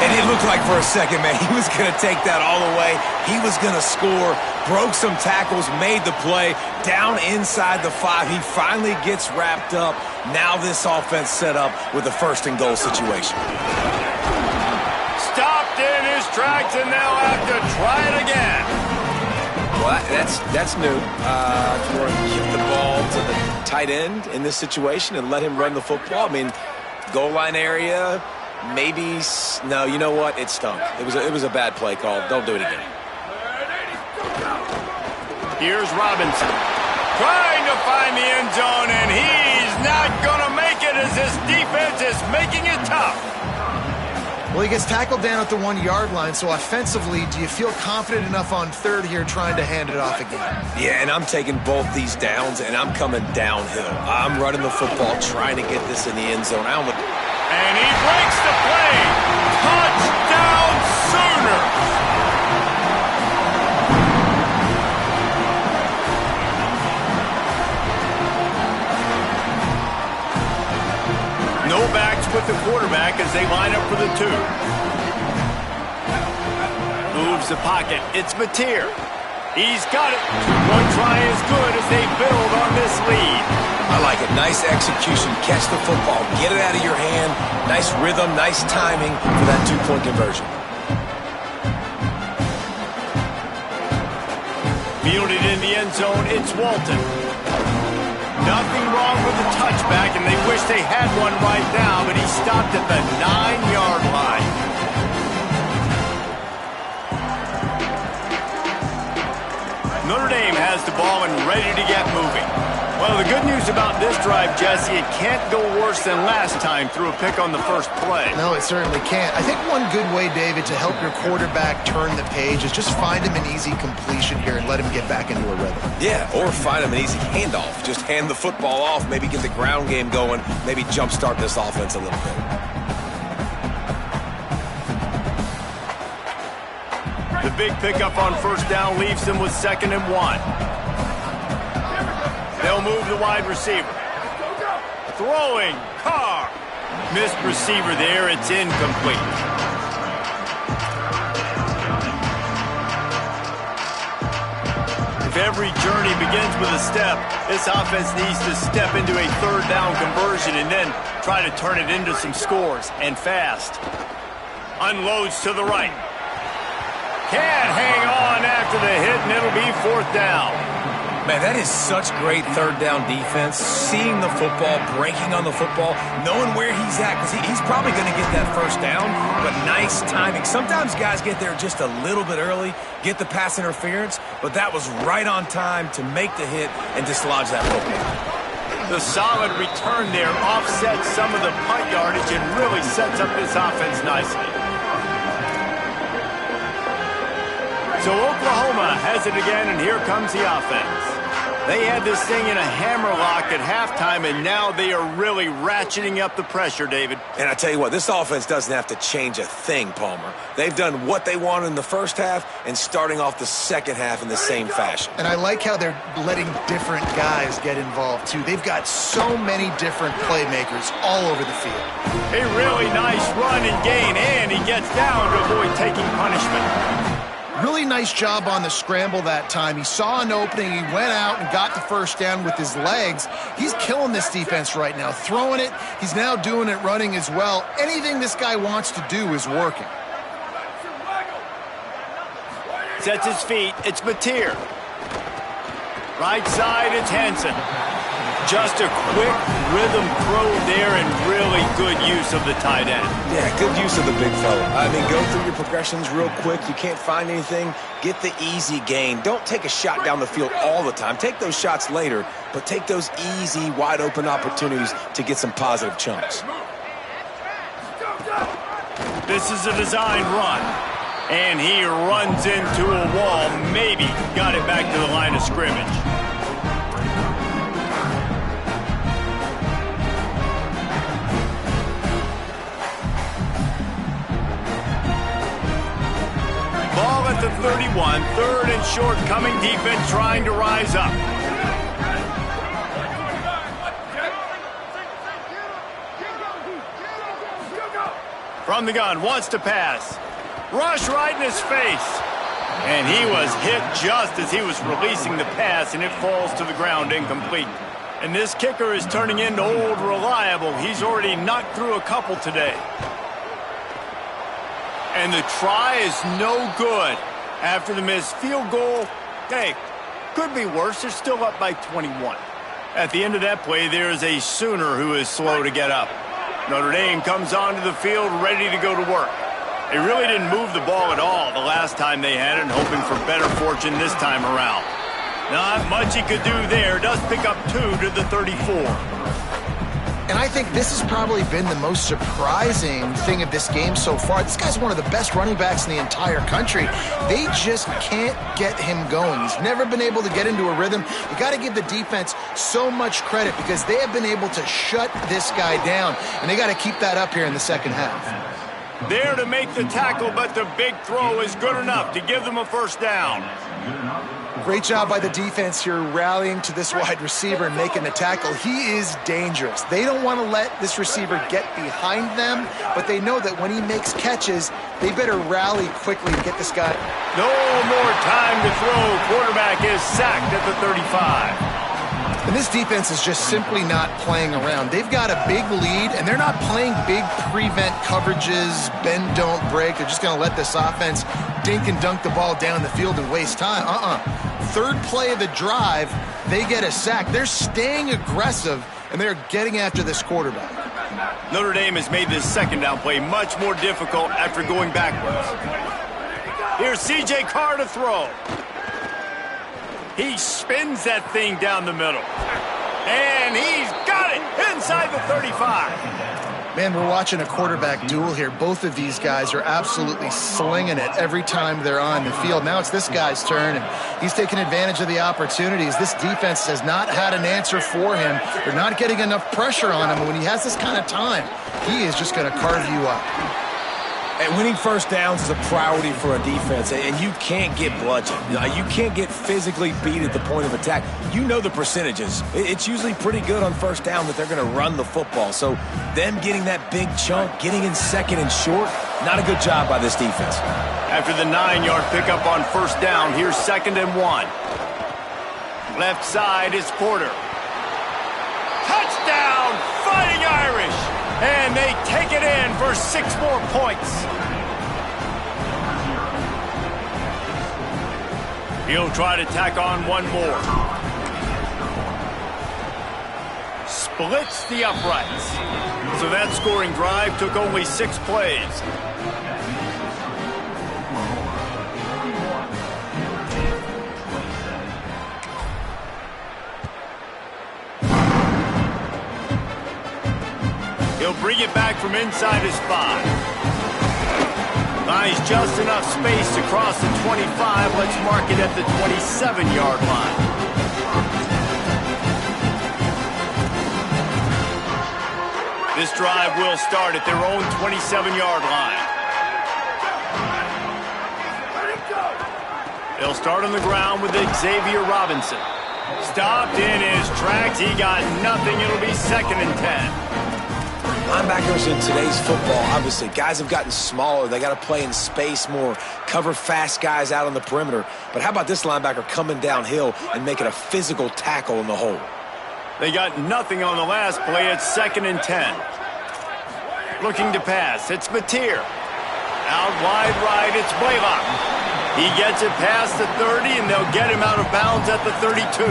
And it looked like for a second, man, he was going to take that all the way. He was going to score, broke some tackles, made the play, down inside the 5. He finally gets wrapped up. Now this offense set up with a 1st and goal situation. Stopped distracts, and they'll have to try it again. Well, that's new. If you want to give the ball to the tight end in this situation and let him run the football, I mean, goal line area, maybe. No, you know what? It stunk. It was a bad play call. Don't do it again. Here's Robinson trying to find the end zone, and he's not going to make it as this defense is making it tough. Well, he gets tackled down at the 1-yard line, so offensively, do you feel confident enough on third here trying to hand it off again? Yeah, and I'm taking both these downs, and I'm coming downhill. I'm running the football, trying to get this in the end zone. And he breaks the play. Touchdown Sooners. No backs with the quarterback as they line up for the 2. Moves the pocket. It's Mateer. He's got it. One try is good as they build on this lead. I like it. Nice execution. Catch the football. Get it out of your hand. Nice rhythm, nice timing for that 2-point conversion. Fielded in the end zone, it's Walton. Nothing wrong with the touchback, and they wish they had one right now, but he stopped at the 9-yard line. Notre Dame has the ball and ready to get moving. Well, the good news about this drive, Jesse, it can't go worse than last time through a pick on the first play. No, it certainly can't. I think one good way, David, to help your quarterback turn the page is just find him an easy completion here and let him get back into a rhythm. Yeah, or find him an easy handoff. Just hand the football off, maybe get the ground game going, maybe jumpstart this offense a little bit. The big pickup on first down leaves them with 2nd and 1. They'll move the wide receiver. Throwing, Carr. Missed receiver there, it's incomplete. If every journey begins with a step, this offense needs to step into a 3rd down conversion and then try to turn it into some scores, and fast. Unloads to the right. Can't hang on after the hit, and it'll be 4th down. Man, that is such great 3rd down defense. Seeing the football, breaking on the football, knowing where he's at, because he's probably going to get that 1st down, but nice timing. Sometimes guys get there just a little bit early, get the pass interference, but that was right on time to make the hit and dislodge that football. The solid return there offsets some of the punt yardage and really sets up this offense nicely. So Oklahoma has it again, and here comes the offense. They had this thing in a hammerlock at halftime, and now they are really ratcheting up the pressure, David. And I tell you what, this offense doesn't have to change a thing, Palmer. They've done what they wanted in the first half and starting off the second half in the same fashion. And I like how they're letting different guys get involved, too. They've got so many different playmakers all over the field. A really nice run and gain, and he gets down to avoid taking punishment. Really nice job on the scramble that time. He saw an opening. He went out and got the 1st down with his legs. He's killing this defense right now. Throwing it. He's now doing it running as well. Anything this guy wants to do is working. Sets his feet. It's Mateer. Right side, it's Henson. Just a quick rhythm throw there and really good use of the tight end. Yeah, good use of the big fella. I mean, go through your progressions real quick. You can't find anything. Get the easy gain. Don't take a shot down the field all the time. Take those shots later, but take those easy, wide-open opportunities to get some positive chunks. This is a design run, and he runs into a wall. Maybe got it back to the line of scrimmage. Ball at the 31, 3rd and short, coming defense trying to rise up. From the gun, wants to pass. Rush right in his face. And he was hit just as he was releasing the pass, and it falls to the ground incomplete. And this kicker is turning into old reliable. He's already knocked through a couple today. And the try is no good. After the missed field goal, hey, could be worse. They're still up by 21. At the end of that play, there is a Sooner who is slow to get up. Notre Dame comes onto the field ready to go to work. They really didn't move the ball at all the last time they had it, and hoping for better fortune this time around. Not much he could do there. Does pick up 2 to the 34. And I think this has probably been the most surprising thing of this game so far. This guy's one of the best running backs in the entire country. They just can't get him going. He's never been able to get into a rhythm. You got to give the defense so much credit because they have been able to shut this guy down, and they got to keep that up here in the second half. There to make the tackle, but the big throw is good enough to give them a first down. Great job by the defense here rallying to this wide receiver and making the tackle. He is dangerous. They don't want to let this receiver get behind them, but they know that when he makes catches, they better rally quickly to get this guy. No more time to throw. Quarterback is sacked at the 35. And this defense is just simply not playing around. They've got a big lead, and they're not playing big prevent coverages, bend, don't break. They're just going to let this offense dink and dunk the ball down the field and waste time. Third play of the drive, they get a sack. They're staying aggressive, and they're getting after this quarterback. Notre Dame has made this second down play much more difficult after going backwards. Here's C.J. Carr to throw. He spins that thing down the middle. And he's got it inside the 35. Man, we're watching a quarterback duel here. Both of these guys are absolutely slinging it every time they're on the field. Now it's this guy's turn, and he's taking advantage of the opportunities. This defense has not had an answer for him. They're not getting enough pressure on him. And when he has this kind of time, he is just going to carve you up. And winning first downs is a priority for a defense, and you can't get bludgeoned. You can't get physically beat at the point of attack. You know the percentages. It's usually pretty good on first down that they're going to run the football. So them getting that big chunk, getting in second and short, not a good job by this defense. After the 9-yard pickup on first down, here's 2nd and 1. Left side is Porter. Touchdown, Fighting Irish! And they take it in for 6 more points. He'll try to tack on one more. Splits the uprights. So that scoring drive took only 6 plays. He'll bring it back from inside his 5. Nice, just enough space to cross the 25. Let's mark it at the 27-yard line. This drive will start at their own 27-yard line. They'll start on the ground with Xavier Robinson. Stopped in his tracks. He got nothing. It'll be 2nd and 10. Linebackers in today's football, obviously, guys have gotten smaller. They got to play in space more, cover fast guys out on the perimeter. But how about this linebacker coming downhill and making a physical tackle in the hole? They got nothing on the last play. It's 2nd and 10. Looking to pass. It's Mateer. Out wide right, it's Blaylock. He gets it past the 30, and they'll get him out of bounds at the 32.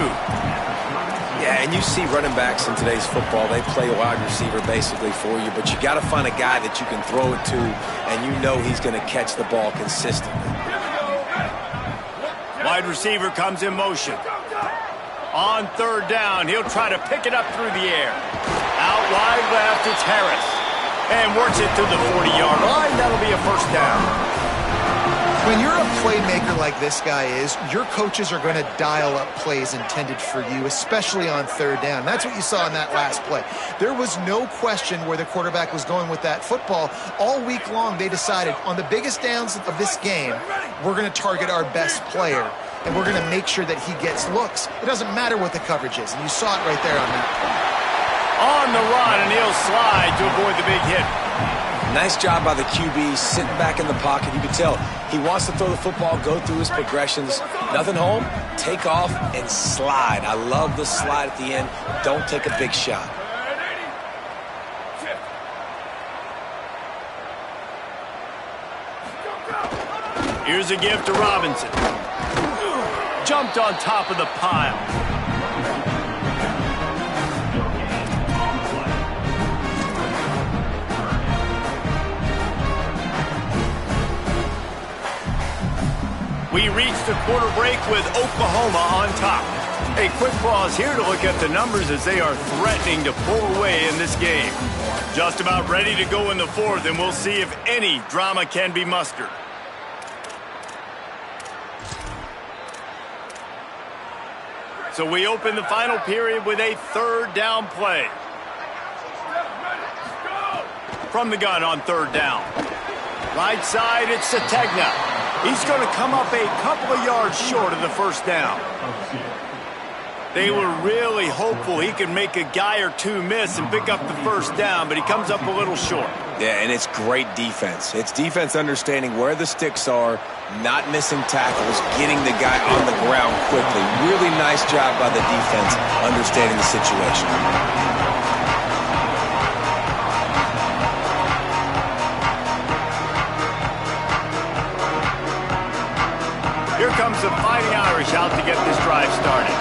Yeah, and you see running backs in today's football, they play wide receiver basically for you, but you got to find a guy that you can throw it to, and you know he's going to catch the ball consistently. Wide receiver comes in motion. On 3rd down, he'll try to pick it up through the air. Out wide left, it's Harris. And works it to the 40-yard line. That'll be a first down. When you're a playmaker like this guy is, your coaches are going to dial up plays intended for you, especially on 3rd down. That's what you saw in that last play. There was no question where the quarterback was going with that football. All week long, they decided on the biggest downs of this game, we're going to target our best player, and we're going to make sure that he gets looks. It doesn't matter what the coverage is, and you saw it right there on that play. On the run, and he'll slide to avoid the big hit. Nice job by the QB, sitting back in the pocket. You can tell he wants to throw the football, go through his progressions. Nothing home, take off, and slide. I love the slide at the end. Don't take a big shot. Here's a give to Robinson. Jumped on top of the pile. We reached the quarter break with Oklahoma on top. A quick pause here to look at the numbers as they are threatening to pull away in this game. Just about ready to go in the fourth, and we'll see if any drama can be mustered. So we open the final period with a third down play. From the gun on third down. Right side, it's Sategna. He's going to come up a couple of yards short of the first down. They were really hopeful he could make a guy or two miss and pick up the first down, but he comes up a little short. Yeah, and it's great defense. It's defense understanding where the sticks are, not missing tackles, getting the guy on the ground quickly. Really nice job by the defense understanding the situation. Here comes the Fighting Irish out to get this drive started.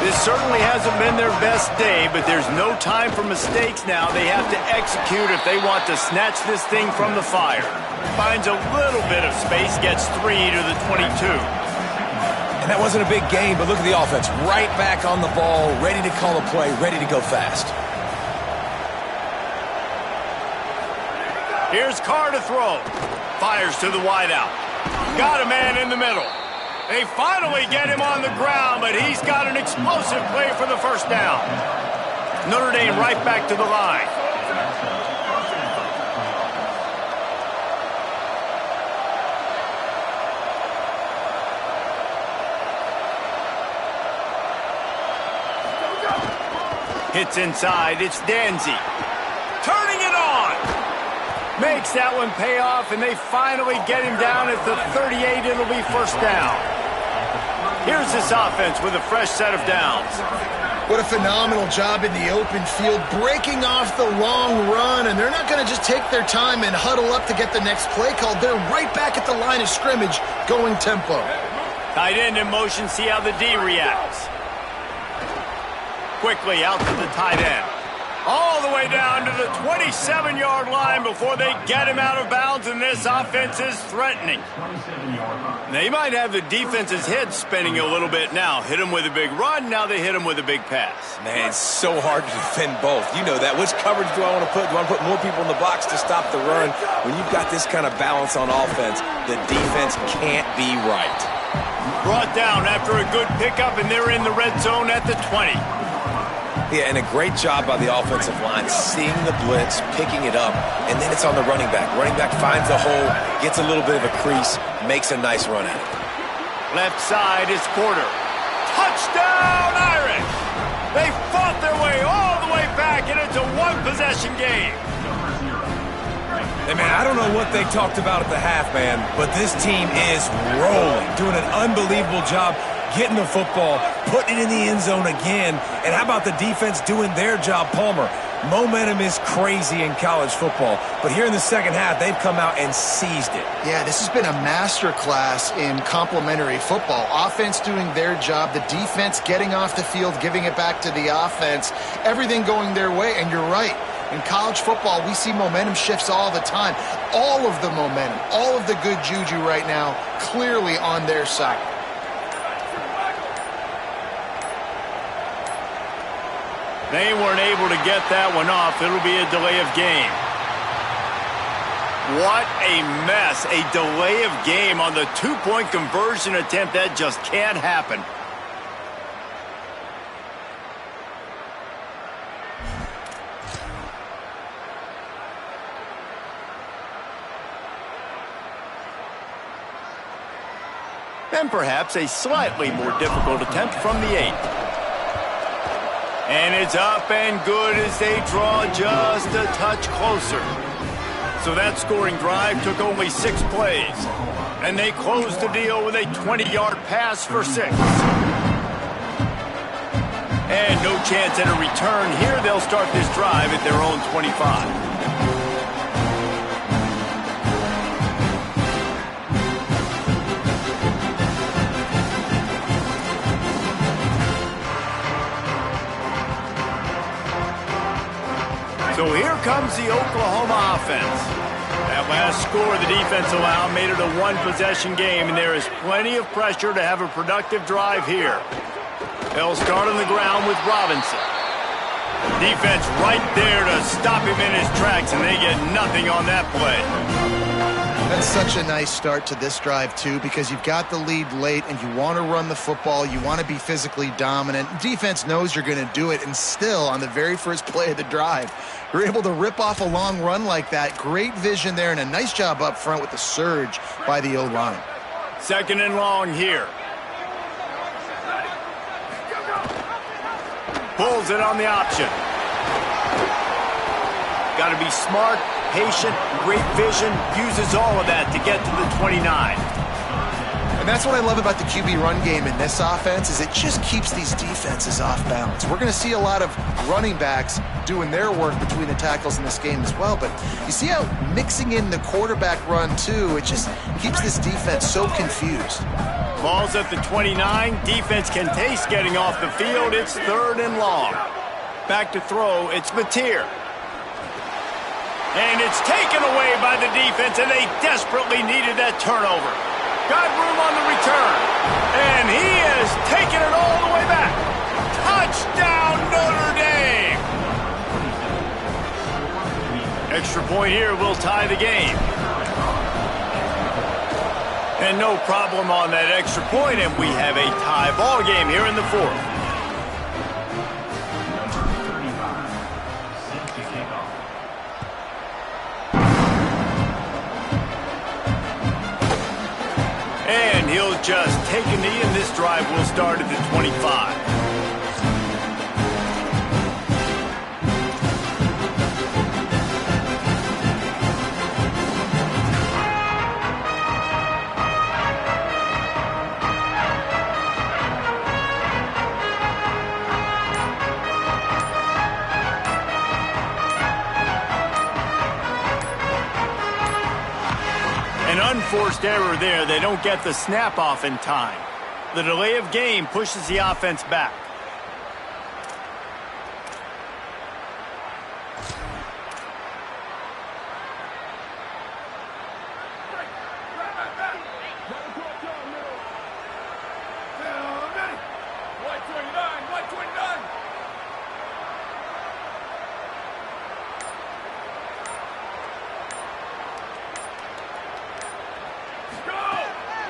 This certainly hasn't been their best day, but there's no time for mistakes now. They have to execute if they want to snatch this thing from the fire. Finds a little bit of space, gets 3 to the 22. And that wasn't a big gain, but look at the offense. Right back on the ball, ready to call a play, ready to go fast. Here's Carr to throw. Fires to the wideout. Got a man in the middle. They finally get him on the ground, but he's got an explosive play for the first down. Notre Dame right back to the line. Hits inside, it's Danzy. Turning it on. Makes that one pay off, and they finally get him down at the 38. It'll be first down. Here's this offense with a fresh set of downs. What a phenomenal job in the open field, breaking off the long run, and they're not going to just take their time and huddle up to get the next play called. They're right back at the line of scrimmage, going tempo. Tight end in motion, see how the D reacts. Quickly out to the tight end. All the way down to the 27-yard line before they get him out of bounds, and this offense is threatening. They might have the defense's head spinning a little bit now. Hit him with a big run, now they hit him with a big pass. Man, it's so hard to defend both. You know that. Which coverage do I want to put? Do I want to put more people in the box to stop the run? When you've got this kind of balance on offense, the defense can't be right. Brought down after a good pickup, and they're in the red zone at the 20. Yeah, and a great job by the offensive line, seeing the blitz, picking it up, and then it's on the running back. Running back finds a hole, gets a little bit of a crease, makes a nice run at it. Left side is Porter. Touchdown, Irish! They fought their way all the way back, and it's a one-possession game. Hey, man, I don't know what they talked about at the half, man, but this team is rolling, doing an unbelievable job getting the football, putting it in the end zone again. And how about the defense doing their job, Palmer? Momentum is crazy in college football, but here in the second half, they've come out and seized it. Yeah, this has been a masterclass in complementary football. Offense doing their job, the defense getting off the field, giving it back to the offense, everything going their way, and you're right. In college football, we see momentum shifts all the time. All of the momentum, all of the good juju right now, clearly on their side. They weren't able to get that one off. It'll be a delay of game. What a mess. A delay of game on the two-point conversion attempt. That just can't happen. And perhaps a slightly more difficult attempt from the 8. And it's up and good as they draw just a touch closer. So that scoring drive took only 6 plays. And they closed the deal with a 20-yard pass for 6. And no chance at a return here. They'll start this drive at their own 25. comes the Oklahoma offense. That last score the defense allowed made it a one-possession game, and there is plenty of pressure to have a productive drive here. They'll start on the ground with Robinson. Defense right there to stop him in his tracks, and they get nothing on that play. That's such a nice start to this drive, too, because you've got the lead late and you want to run the football. You want to be physically dominant. Defense knows you're going to do it, and still, on the very first play of the drive, you're able to rip off a long run like that. Great vision there, and a nice job up front with the surge by the O-line. Second and long here. Pulls it on the option. Got to be smart, patient, great vision, uses all of that to get to the 29. And that's what I love about the QB run game in this offense, is it just keeps these defenses off balance. We're going to see a lot of running backs doing their work between the tackles in this game as well, but you see how mixing in the quarterback run too, it just keeps this defense so confused. Ball's at the 29. Defense can taste getting off the field. It's third and long. Back to throw. It's Mateer. And it's taken away by the defense, and they desperately needed that turnover. Got room on the return. And he has taken it all the way back. Touchdown, Notre Dame! Extra point here will tie the game. And no problem on that extra point, and we have a tie ball game here in the fourth. And he'll just take a knee, and this drive will start at the 25. Unforced error there. They don't get the snap off in time. The delay of game pushes the offense back.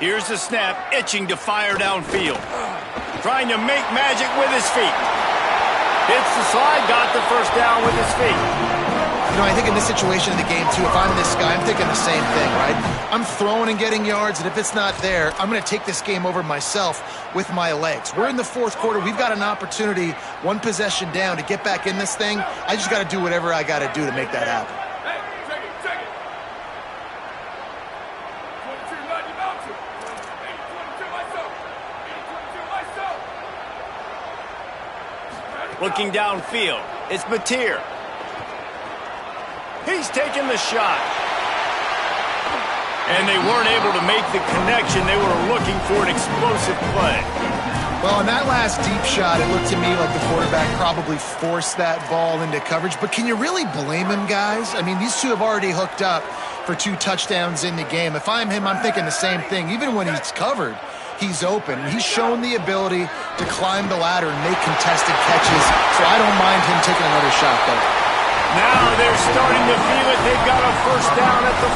Here's the snap, itching to fire downfield. Trying to make magic with his feet. Hits the slide, got the first down with his feet. You know, I think in this situation in the game, too, if I'm this guy, I'm thinking the same thing, right? I'm throwing and getting yards, and if it's not there, I'm going to take this game over myself with my legs. We're in the fourth quarter. We've got an opportunity, one possession down, to get back in this thing. I just got to do whatever I got to do to make that happen. Looking downfield, it's Mateer. He's taking the shot. And they weren't able to make the connection. They were looking for an explosive play. Well, on that last deep shot, it looked to me like the quarterback probably forced that ball into coverage. But can you really blame him, guys? I mean, these two have already hooked up for 2 touchdowns in the game. If I'm him, I'm thinking the same thing. Even when he's covered, he's open. He's shown the ability to climb the ladder and make contested catches, so I don't mind him taking another shot there. Now they're starting to feel it. They've got a first down at the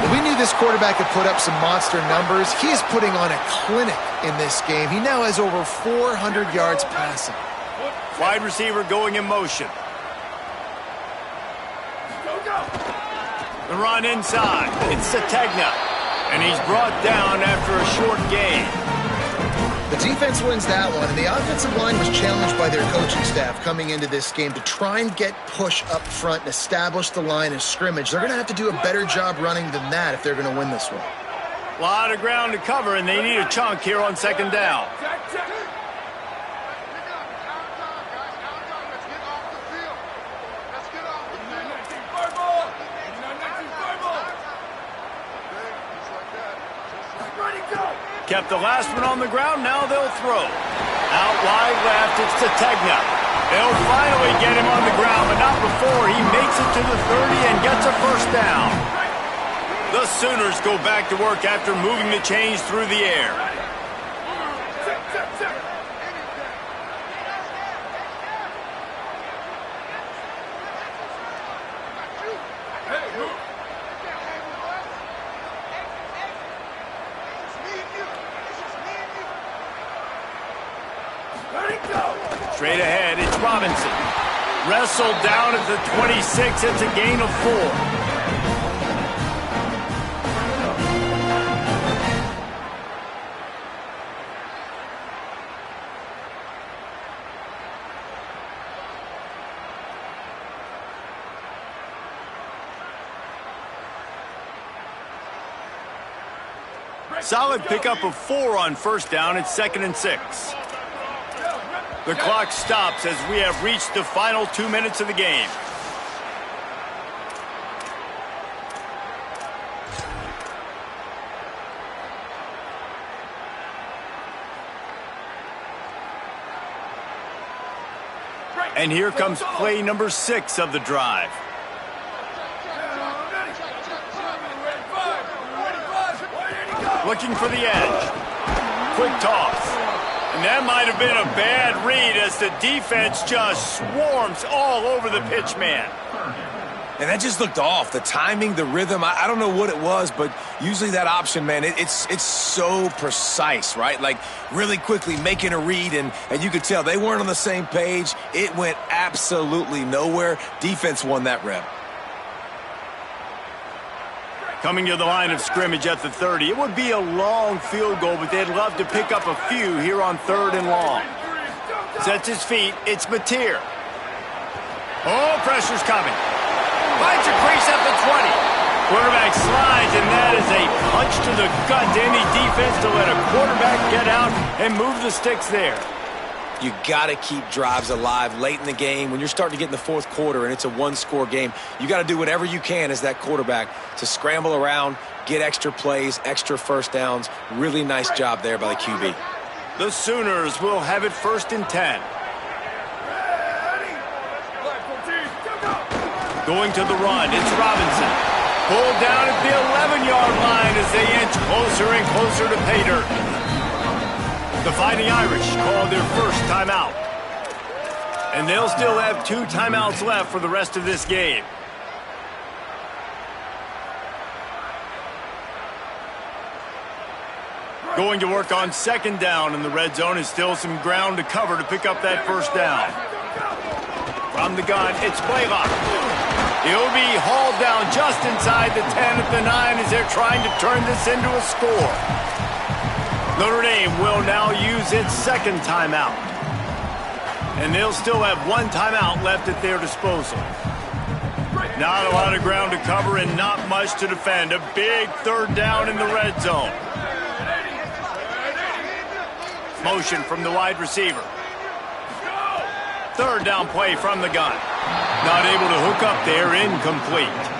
44. We knew this quarterback could put up some monster numbers. He is putting on a clinic in this game. He now has over 400 yards passing. Wide receiver going in motion. The run inside. It's Sategna. And he's brought down after a short gain. The defense wins that one, and the offensive line was challenged by their coaching staff coming into this game to try and get push up front and establish the line of scrimmage. They're going to have to do a better job running than that if they're going to win this one. A lot of ground to cover, and they need a chunk here on second down. Kept the last one on the ground, now they'll throw. Out wide left, it's Sategna. They'll finally get him on the ground, but not before he makes it to the 30 and gets a first down. The Sooners go back to work after moving the chains through the air. Straight ahead, it's Robinson. Wrestled down at the 26. It's a gain of 4. Solid pickup of 4 on first down. It's 2nd and 6. The clock stops as we have reached the final 2 minutes of the game. And here comes play number 6 of the drive. Looking for the edge. Quick toss. And that might have been a bad read as the defense just swarms all over the pitch man. And that just looked off. The timing, the rhythm, I don't know what it was, but usually that option, man, it's so precise, right? Like really quickly making a read, and you could tell they weren't on the same page. It went absolutely nowhere. Defense won that rep. Coming to the line of scrimmage at the 30. It would be a long field goal, but they'd love to pick up a few here on 3rd and long. Sets his feet. It's Mateer. Oh, pressure's coming. Finds a crease at the 20. Quarterback slides, and that is a punch to the gut to any defense to let a quarterback get out and move the sticks there. You got to keep drives alive late in the game. When you're starting to get in the 4th quarter and it's a 1-score game, you got to do whatever you can as that quarterback to scramble around, get extra plays, extra first downs. Really nice job there by the QB. The Sooners will have it 1st and 10. Going to the run, it's Robinson. Pulled down at the 11-yard line as they inch closer and closer to pay dirt. The Fighting Irish call their first timeout. And they'll still have 2 timeouts left for the rest of this game. Going to work on 2nd down in the red zone is still some ground to cover to pick up that first down. From the gun, it's Blaylock. He'll be hauled down just inside the 10 at the 9 as they're trying to turn this into a score. Notre Dame will now use its 2nd timeout. And they'll still have 1 timeout left at their disposal. Not a lot of ground to cover and not much to defend. A big 3rd down in the red zone. Motion from the wide receiver. 3rd down play from the gun. Not able to hook up there, incomplete.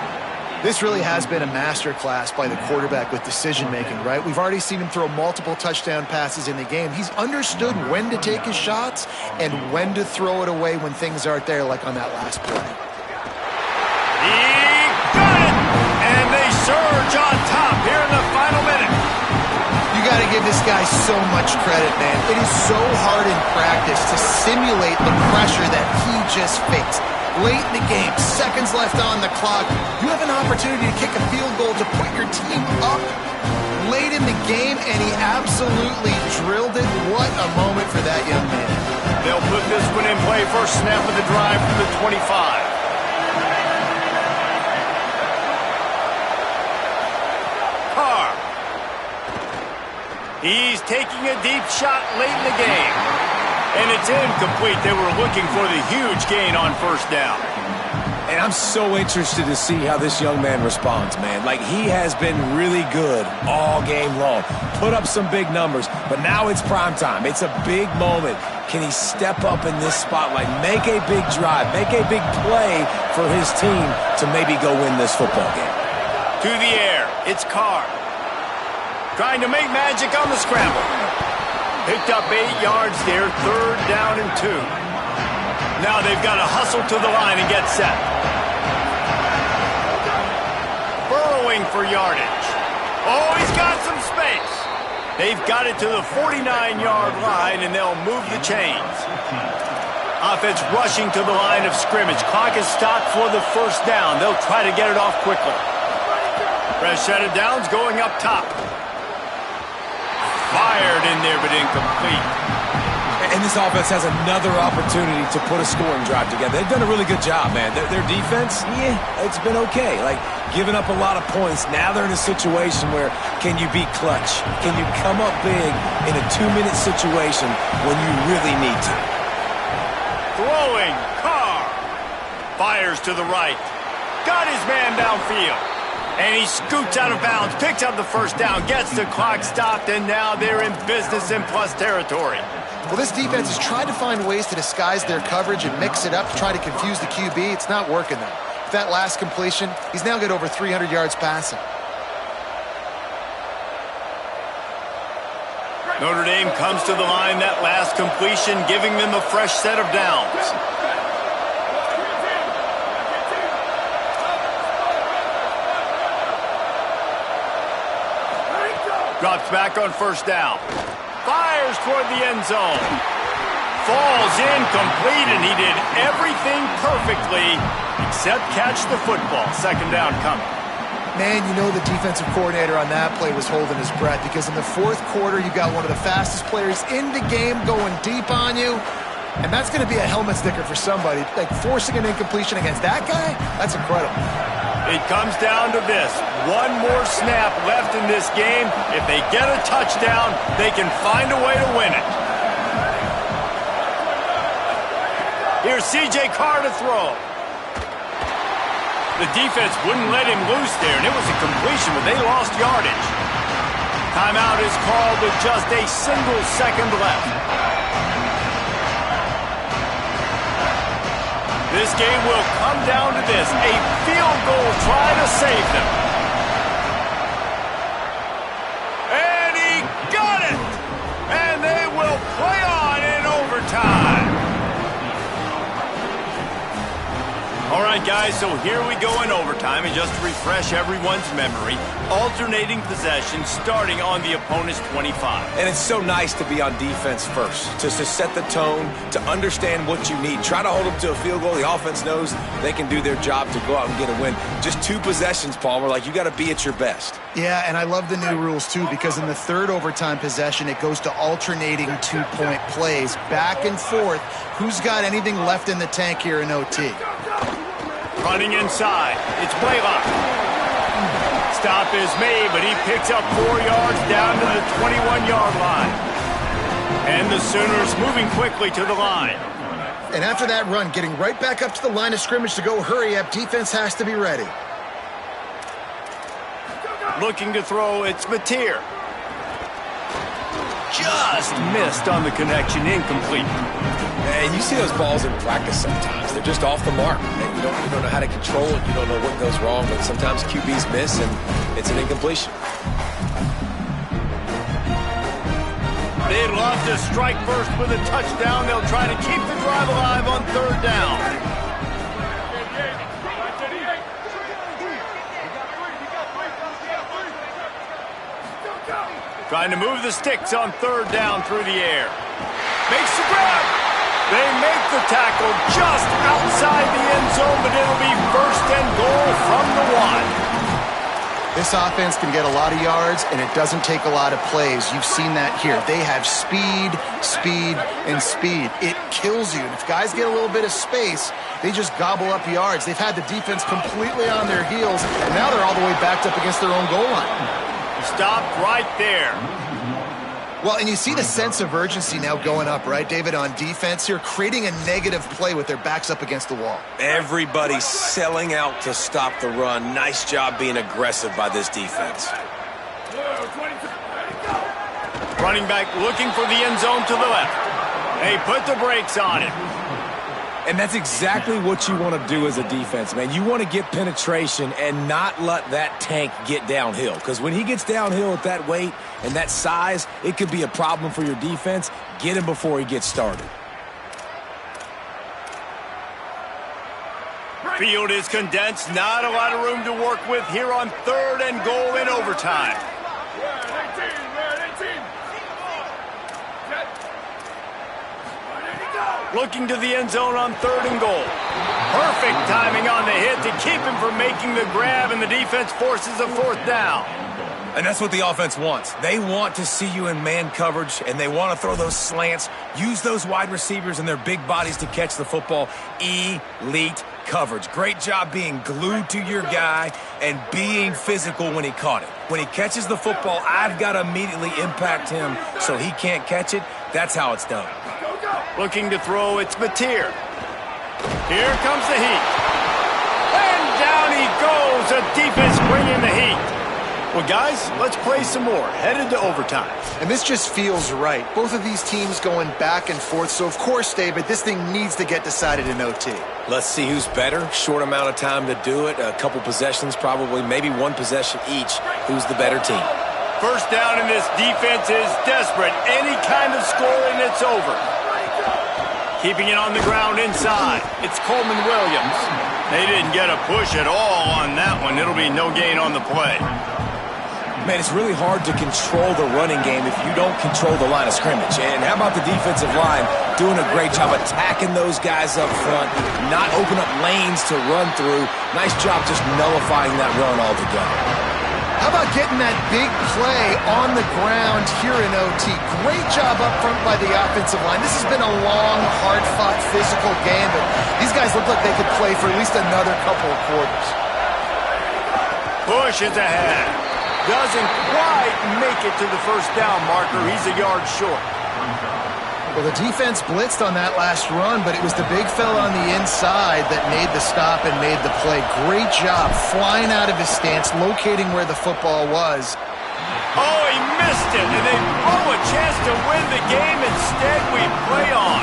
This really has been a masterclass by the quarterback with decision-making, right? We've already seen him throw multiple touchdown passes in the game. He's understood when to take his shots and when to throw it away when things aren't there, like on that last play. He got it! And they surge on top here in the final minute. You got to give this guy so much credit, man. It is so hard in practice to simulate the pressure that he just faced. Late in the game, seconds left on the clock, you have an opportunity to kick a field goal to put your team up late in the game, and he absolutely drilled it. What a moment for that young man. They'll put this one in play. First snap of the drive from the 25. Carr. He's taking a deep shot late in the game. And it's incomplete. They were looking for the huge gain on first down. And I'm so interested to see how this young man responds, man. Like, he has been really good all game long. Put up some big numbers, but now it's prime time. It's a big moment. Can he step up in this spotlight, make a big drive, make a big play for his team to maybe go win this football game? To the air, it's Carr. Trying to make magic on the scramble. Picked up 8 yards there, 3rd down and 2. Now they've got to hustle to the line and get set. Burrowing for yardage. Oh, he's got some space. They've got it to the 49-yard line, and they'll move the chains. Offense rushing to the line of scrimmage. Clock is stopped for the first down. They'll try to get it off quickly. Fresh set of downs going up top. Fired in there, but incomplete. And this offense has another opportunity to put a scoring drive together. They've done a really good job, man. Their defense, yeah, it's been okay. Like, giving up a lot of points. Now they're in a situation where can you be clutch? Can you come up big in a 2-minute situation when you really need to? Throwing, Carr. Fires to the right. Got his man downfield. And he scoots out of bounds, picks up the first down, gets the clock stopped, and now they're in business in plus territory. Well, this defense has tried to find ways to disguise their coverage and mix it up to try to confuse the QB. It's not working, though. With that last completion, he's now got over 300 yards passing. Notre Dame comes to the line, that last completion, giving them a fresh set of downs. Drops back on first down. Fires toward the end zone. Falls incomplete, and he did everything perfectly except catch the football. Second down coming. Man, you know the defensive coordinator on that play was holding his breath because in the fourth quarter, you got one of the fastest players in the game going deep on you, and that's going to be a helmet sticker for somebody. Like, forcing an incompletion against that guy, that's incredible. It comes down to this. One more snap left in this game. If they get a touchdown, they can find a way to win it. Here's C.J. Carr to throw. The defense wouldn't let him loose there, and it was a completion, but they lost yardage. Timeout is called with just a single second left. This game will come down to this, a field goal try to save them. And he got it! And they will play on in overtime. All right, guys, so here we go in overtime, and just to refresh everyone's memory, alternating possession starting on the opponent's 25. And it's so nice to be on defense first, just to set the tone, to understand what you need. Try to hold them to a field goal. The offense knows they can do their job to go out and get a win. Just 2 possessions, Palmer, like you got to be at your best. Yeah, and I love the new rules, too, because in the third overtime possession, it goes to alternating 2-point plays, back and forth. Who's got anything left in the tank here in OT? Running inside. It's Blaylock. Stop is made, but he picks up 4 yards down to the 21-yard line. And the Sooners moving quickly to the line. And after that run, getting right back up to the line of scrimmage to go hurry up, defense has to be ready. Looking to throw, it's Mateer. Just missed on the connection, incomplete. And you see those balls in practice sometimes. They're just off the mark. And you don't know how to control it. You don't know what goes wrong. But sometimes QBs miss, and it's an incompletion. They'd love to strike first with a touchdown. They'll try to keep the drive alive on third down. Trying to move the sticks on third down through the air. Makes the grab. They make the tackle just outside the end zone, but it'll be first and goal from the 1. This offense can get a lot of yards, and it doesn't take a lot of plays. You've seen that here. They have speed, speed, and speed. It kills you. And if guys get a little bit of space, they just gobble up yards. They've had the defense completely on their heels, and now they're all the way backed up against their own goal line. Stopped right there. Well, and you see the sense of urgency now going up, right, David, on defense here, creating a negative play with their backs up against the wall. Everybody's selling out to stop the run. Nice job being aggressive by this defense. Running back looking for the end zone to the left. They put the brakes on it. And that's exactly what you want to do as a defense, man. You want to get penetration and not let that tank get downhill. Because when he gets downhill at that weight and that size, it could be a problem for your defense. Get him before he gets started. Field is condensed. Not a lot of room to work with here on 3rd and goal in overtime. Looking to the end zone on 3rd and goal. Perfect timing on the hit to keep him from making the grab, and the defense forces a 4th down. And that's what the offense wants. They want to see you in man coverage, and they want to throw those slants, use those wide receivers and their big bodies to catch the football. Elite coverage. Great job being glued to your guy and being physical when he caught it. When he catches the football, I've got to immediately impact him so he can't catch it. That's how it's done. Looking to throw, it's Mateer. Here comes the heat. And down he goes. The defense bringing the heat. Well, guys, let's play some more. Headed to overtime. And this just feels right. Both of these teams going back and forth. So, of course, David, this thing needs to get decided in OT. Let's see who's better. Short amount of time to do it. A couple possessions, probably, maybe one possession each. Who's the better team? First down, and this defense is desperate. Any kind of score, and it's over. Keeping it on the ground inside. It's Coleman Williams. They didn't get a push at all on that one. It'll be no gain on the play. Man, it's really hard to control the running game if you don't control the line of scrimmage. And how about the defensive line doing a great job attacking those guys up front, not open up lanes to run through. Nice job just nullifying that run altogether. How about getting that big play on the ground here in OT? Great job up front by the offensive line. This has been a long, hard-fought, physical game, but these guys look like they could play for at least another couple of quarters. Push is ahead. Doesn't quite make it to the first down marker. He's a yard short. Well, the defense blitzed on that last run, but it was the big fella on the inside that made the stop and made the play. Great job flying out of his stance, locating where the football was. Oh, he missed it, and they blow a chance to win the game. Instead, we play on.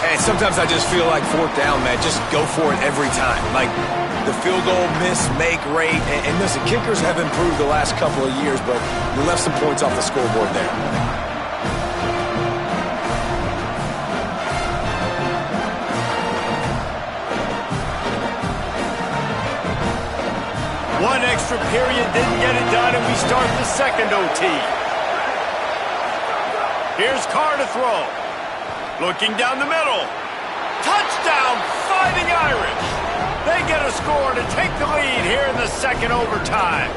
And sometimes I just feel like 4th down, man. Just go for it every time. Like the field goal miss-make rate. And listen, kickers have improved the last couple of years, but we left some points off the scoreboard there. One extra period didn't get it done, and we start the second OT. Here's Carr to throw. Looking down the middle. Touchdown, Fighting Irish. They get a score to take the lead here in the second overtime.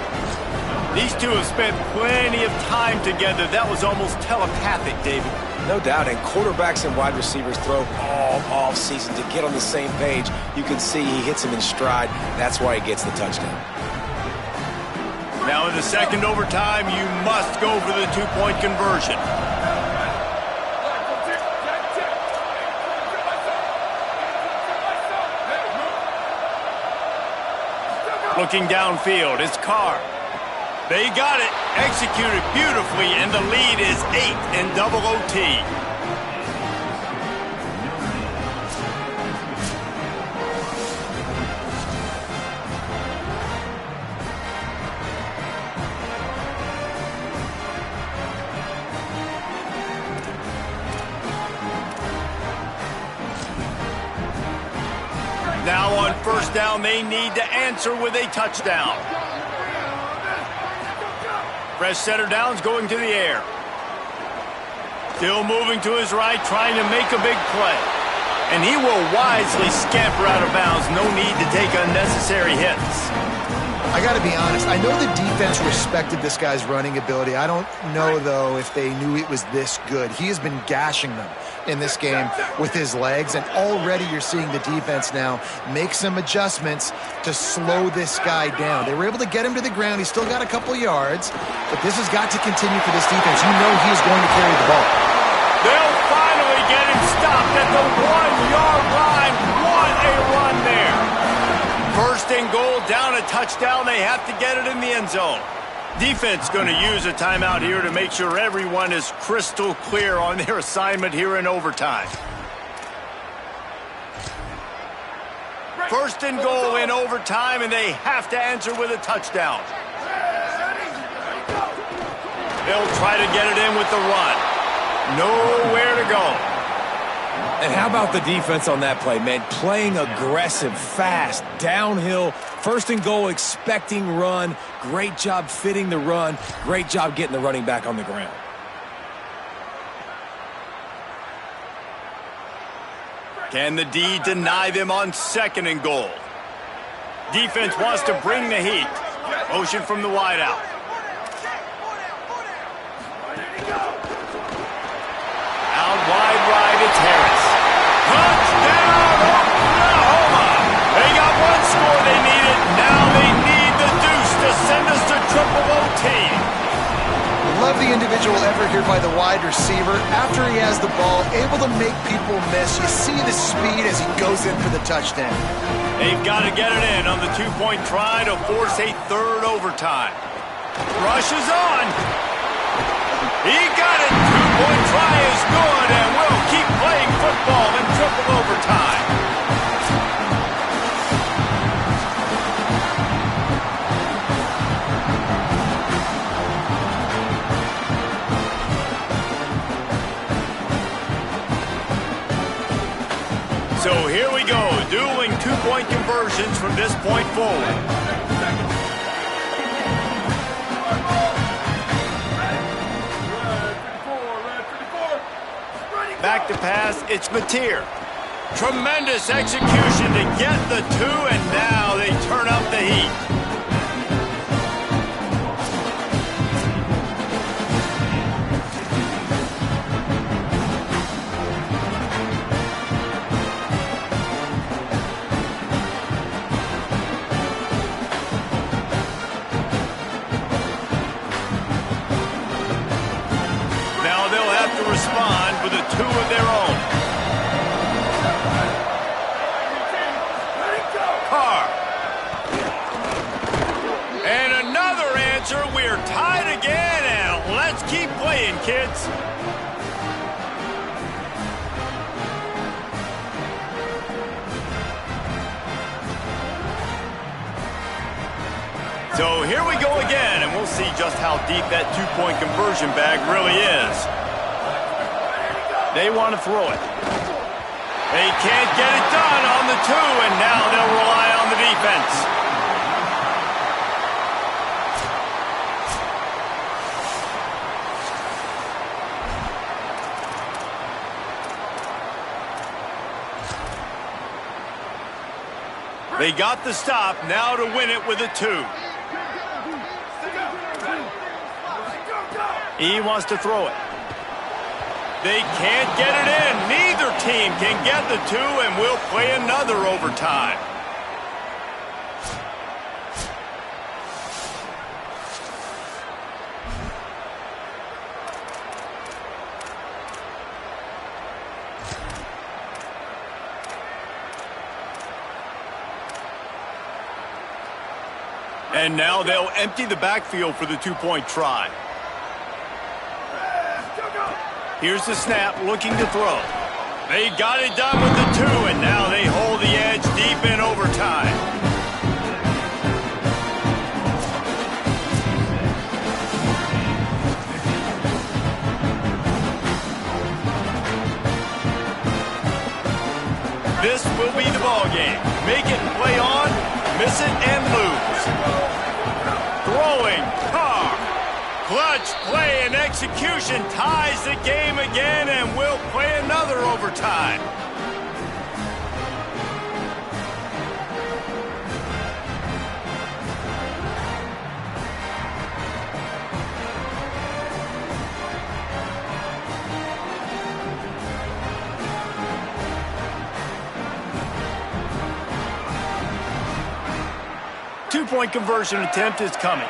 These two have spent plenty of time together. That was almost telepathic, David. No doubt, and quarterbacks and wide receivers throw all off-season to get on the same page. You can see he hits him in stride. That's why he gets the touchdown. Now in the second overtime, you must go for the 2-point conversion. Looking downfield, it's Carr. They got it, executed beautifully, and the lead is 8 in double OT. Now on first down, they need to answer with a touchdown. Fresh setter downs going to the air. Still moving to his right, trying to make a big play. And he will wisely scamper out of bounds. No need to take unnecessary hits. I got to be honest. I know the defense respected this guy's running ability. I don't know, though, if they knew it was this good. He has been gashing them in this game with his legs, and already you're seeing the defense now make some adjustments to slow this guy down. They were able to get him to the ground. He's still got a couple yards, but this has got to continue for this defense. You know he is going to carry the ball. They'll finally get him stopped at the 1-yard line. What a run there. First and goal, down a touchdown. They have to get it in the end zone. Defense going to use a timeout here to make sure everyone is crystal clear on their assignment here in overtime. First and goal in overtime, and they have to answer with a touchdown. They'll try to get it in with the run. Nowhere to go. And how about the defense on that play, man? Playing aggressive, fast, downhill, first and goal, expecting run. Great job fitting the run. Great job getting the running back on the ground. Can the D deny them on second and goal? Defense wants to bring the heat. Motion from the wideout. Out wide right, it's Harris. Touchdown, Oklahoma! They got one score they needed. Now they need the deuce to send us to triple OT. Love the individual effort here by the wide receiver. After he has the ball, able to make people miss. You see the speed as he goes in for the touchdown. They've got to get it in on the two-point try to force a third overtime. Rush is on. He got it. Two-point try is good, and we'll keep playing football in triple overtime. So here we go, dueling two-point conversions from this point forward. Back to pass, it's Mateer. Tremendous execution to get the two, and now they turn up the heat. Respond with a two of their own. Carr. And another answer. We're tied again, and let's keep playing, kids. So here we go again, and we'll see just how deep that two-point conversion bag really is. They want to throw it. They can't get it done on the two, and now they'll rely on the defense. They got the stop, now to win it with a two. He wants to throw it. They can't get it in. Neither team can get the two, and we'll play another overtime. And now they'll empty the backfield for the two-point try. Here's the snap, looking to throw. They got it done with the two, and now they hold the edge deep in overtime. This will be the ball game. Make it and play on, miss it and lose. Throwing, Carr. Clutch play and execution ties the game again, and we'll play another overtime. Two-point conversion attempt is coming.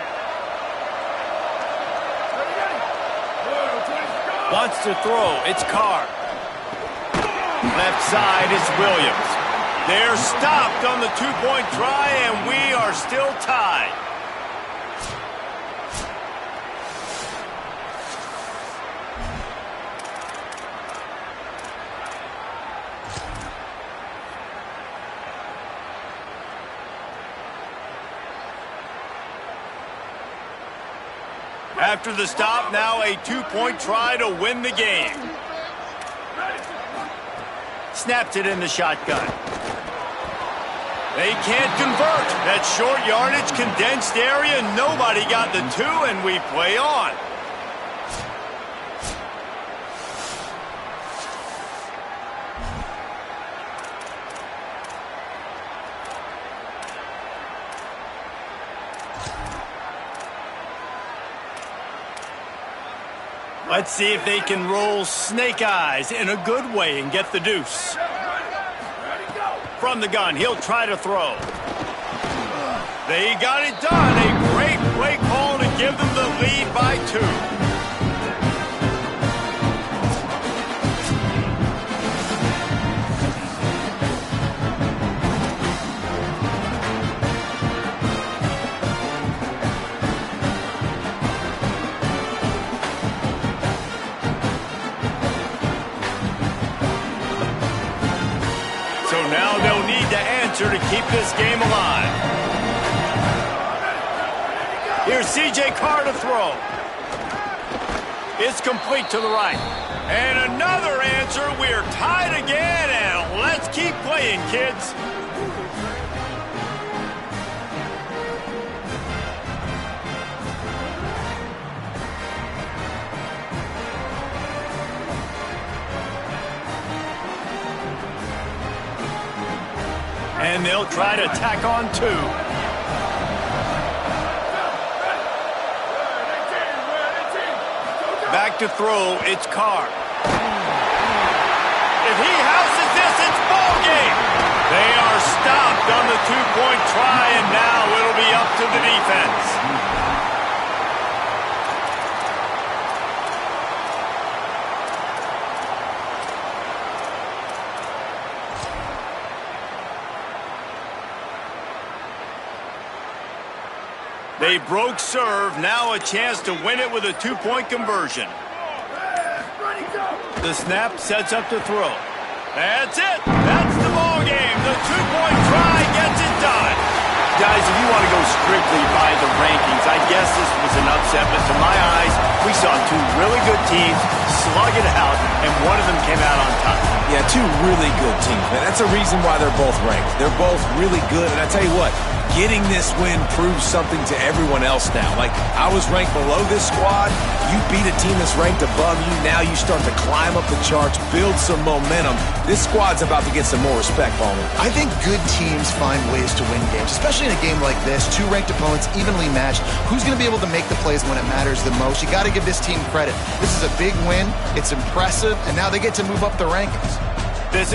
Wants to throw. It's Carr. Left side is Williams. They're stopped on the two-point try, and we are still tied. After the stop, now a two-point try to win the game. Snaps it in the shotgun. They can't convert. That short yardage, condensed area, nobody got the 2, and we play on. Let's see if they can roll snake eyes in a good way and get the deuce. From the gun, he'll try to throw. They got it done. A great play call to give them the lead by 2. Now they'll need to answer to keep this game alive. Here's C.J. Carr to throw. It's complete to the right. And another answer. We're tied again, and let's keep playing, kids. And they'll try to tack on 2. Back to throw, it's Carr. If he houses this, it's ball game. They are stopped on the 2-point try, and now it'll be up to the defense. They broke serve, now a chance to win it with a 2-point conversion. The snap sets up to throw. That's it. That's the ball game. The 2-point try gets it done. Guys, if you want to go strictly by the rankings, I guess this was an upset, but to my eyes, we saw 2 really good teams slug it out, and one of them came out on top. Yeah, 2 really good teams, man. That's a reason why they're both ranked. They're both really good, and I tell you what, getting this win proves something to everyone else now. Like, I was ranked below this squad. You beat a team that's ranked above you. Now you start to climb up the charts, build some momentum. This squad's about to get some more respect, Bowman. I think good teams find ways to win games, especially in a game like this. 2 ranked opponents, evenly matched. Who's going to be able to make the plays when it matters the most? You got to give this team credit. This is a big win. It's impressive, and now they get to move up the rankings. This is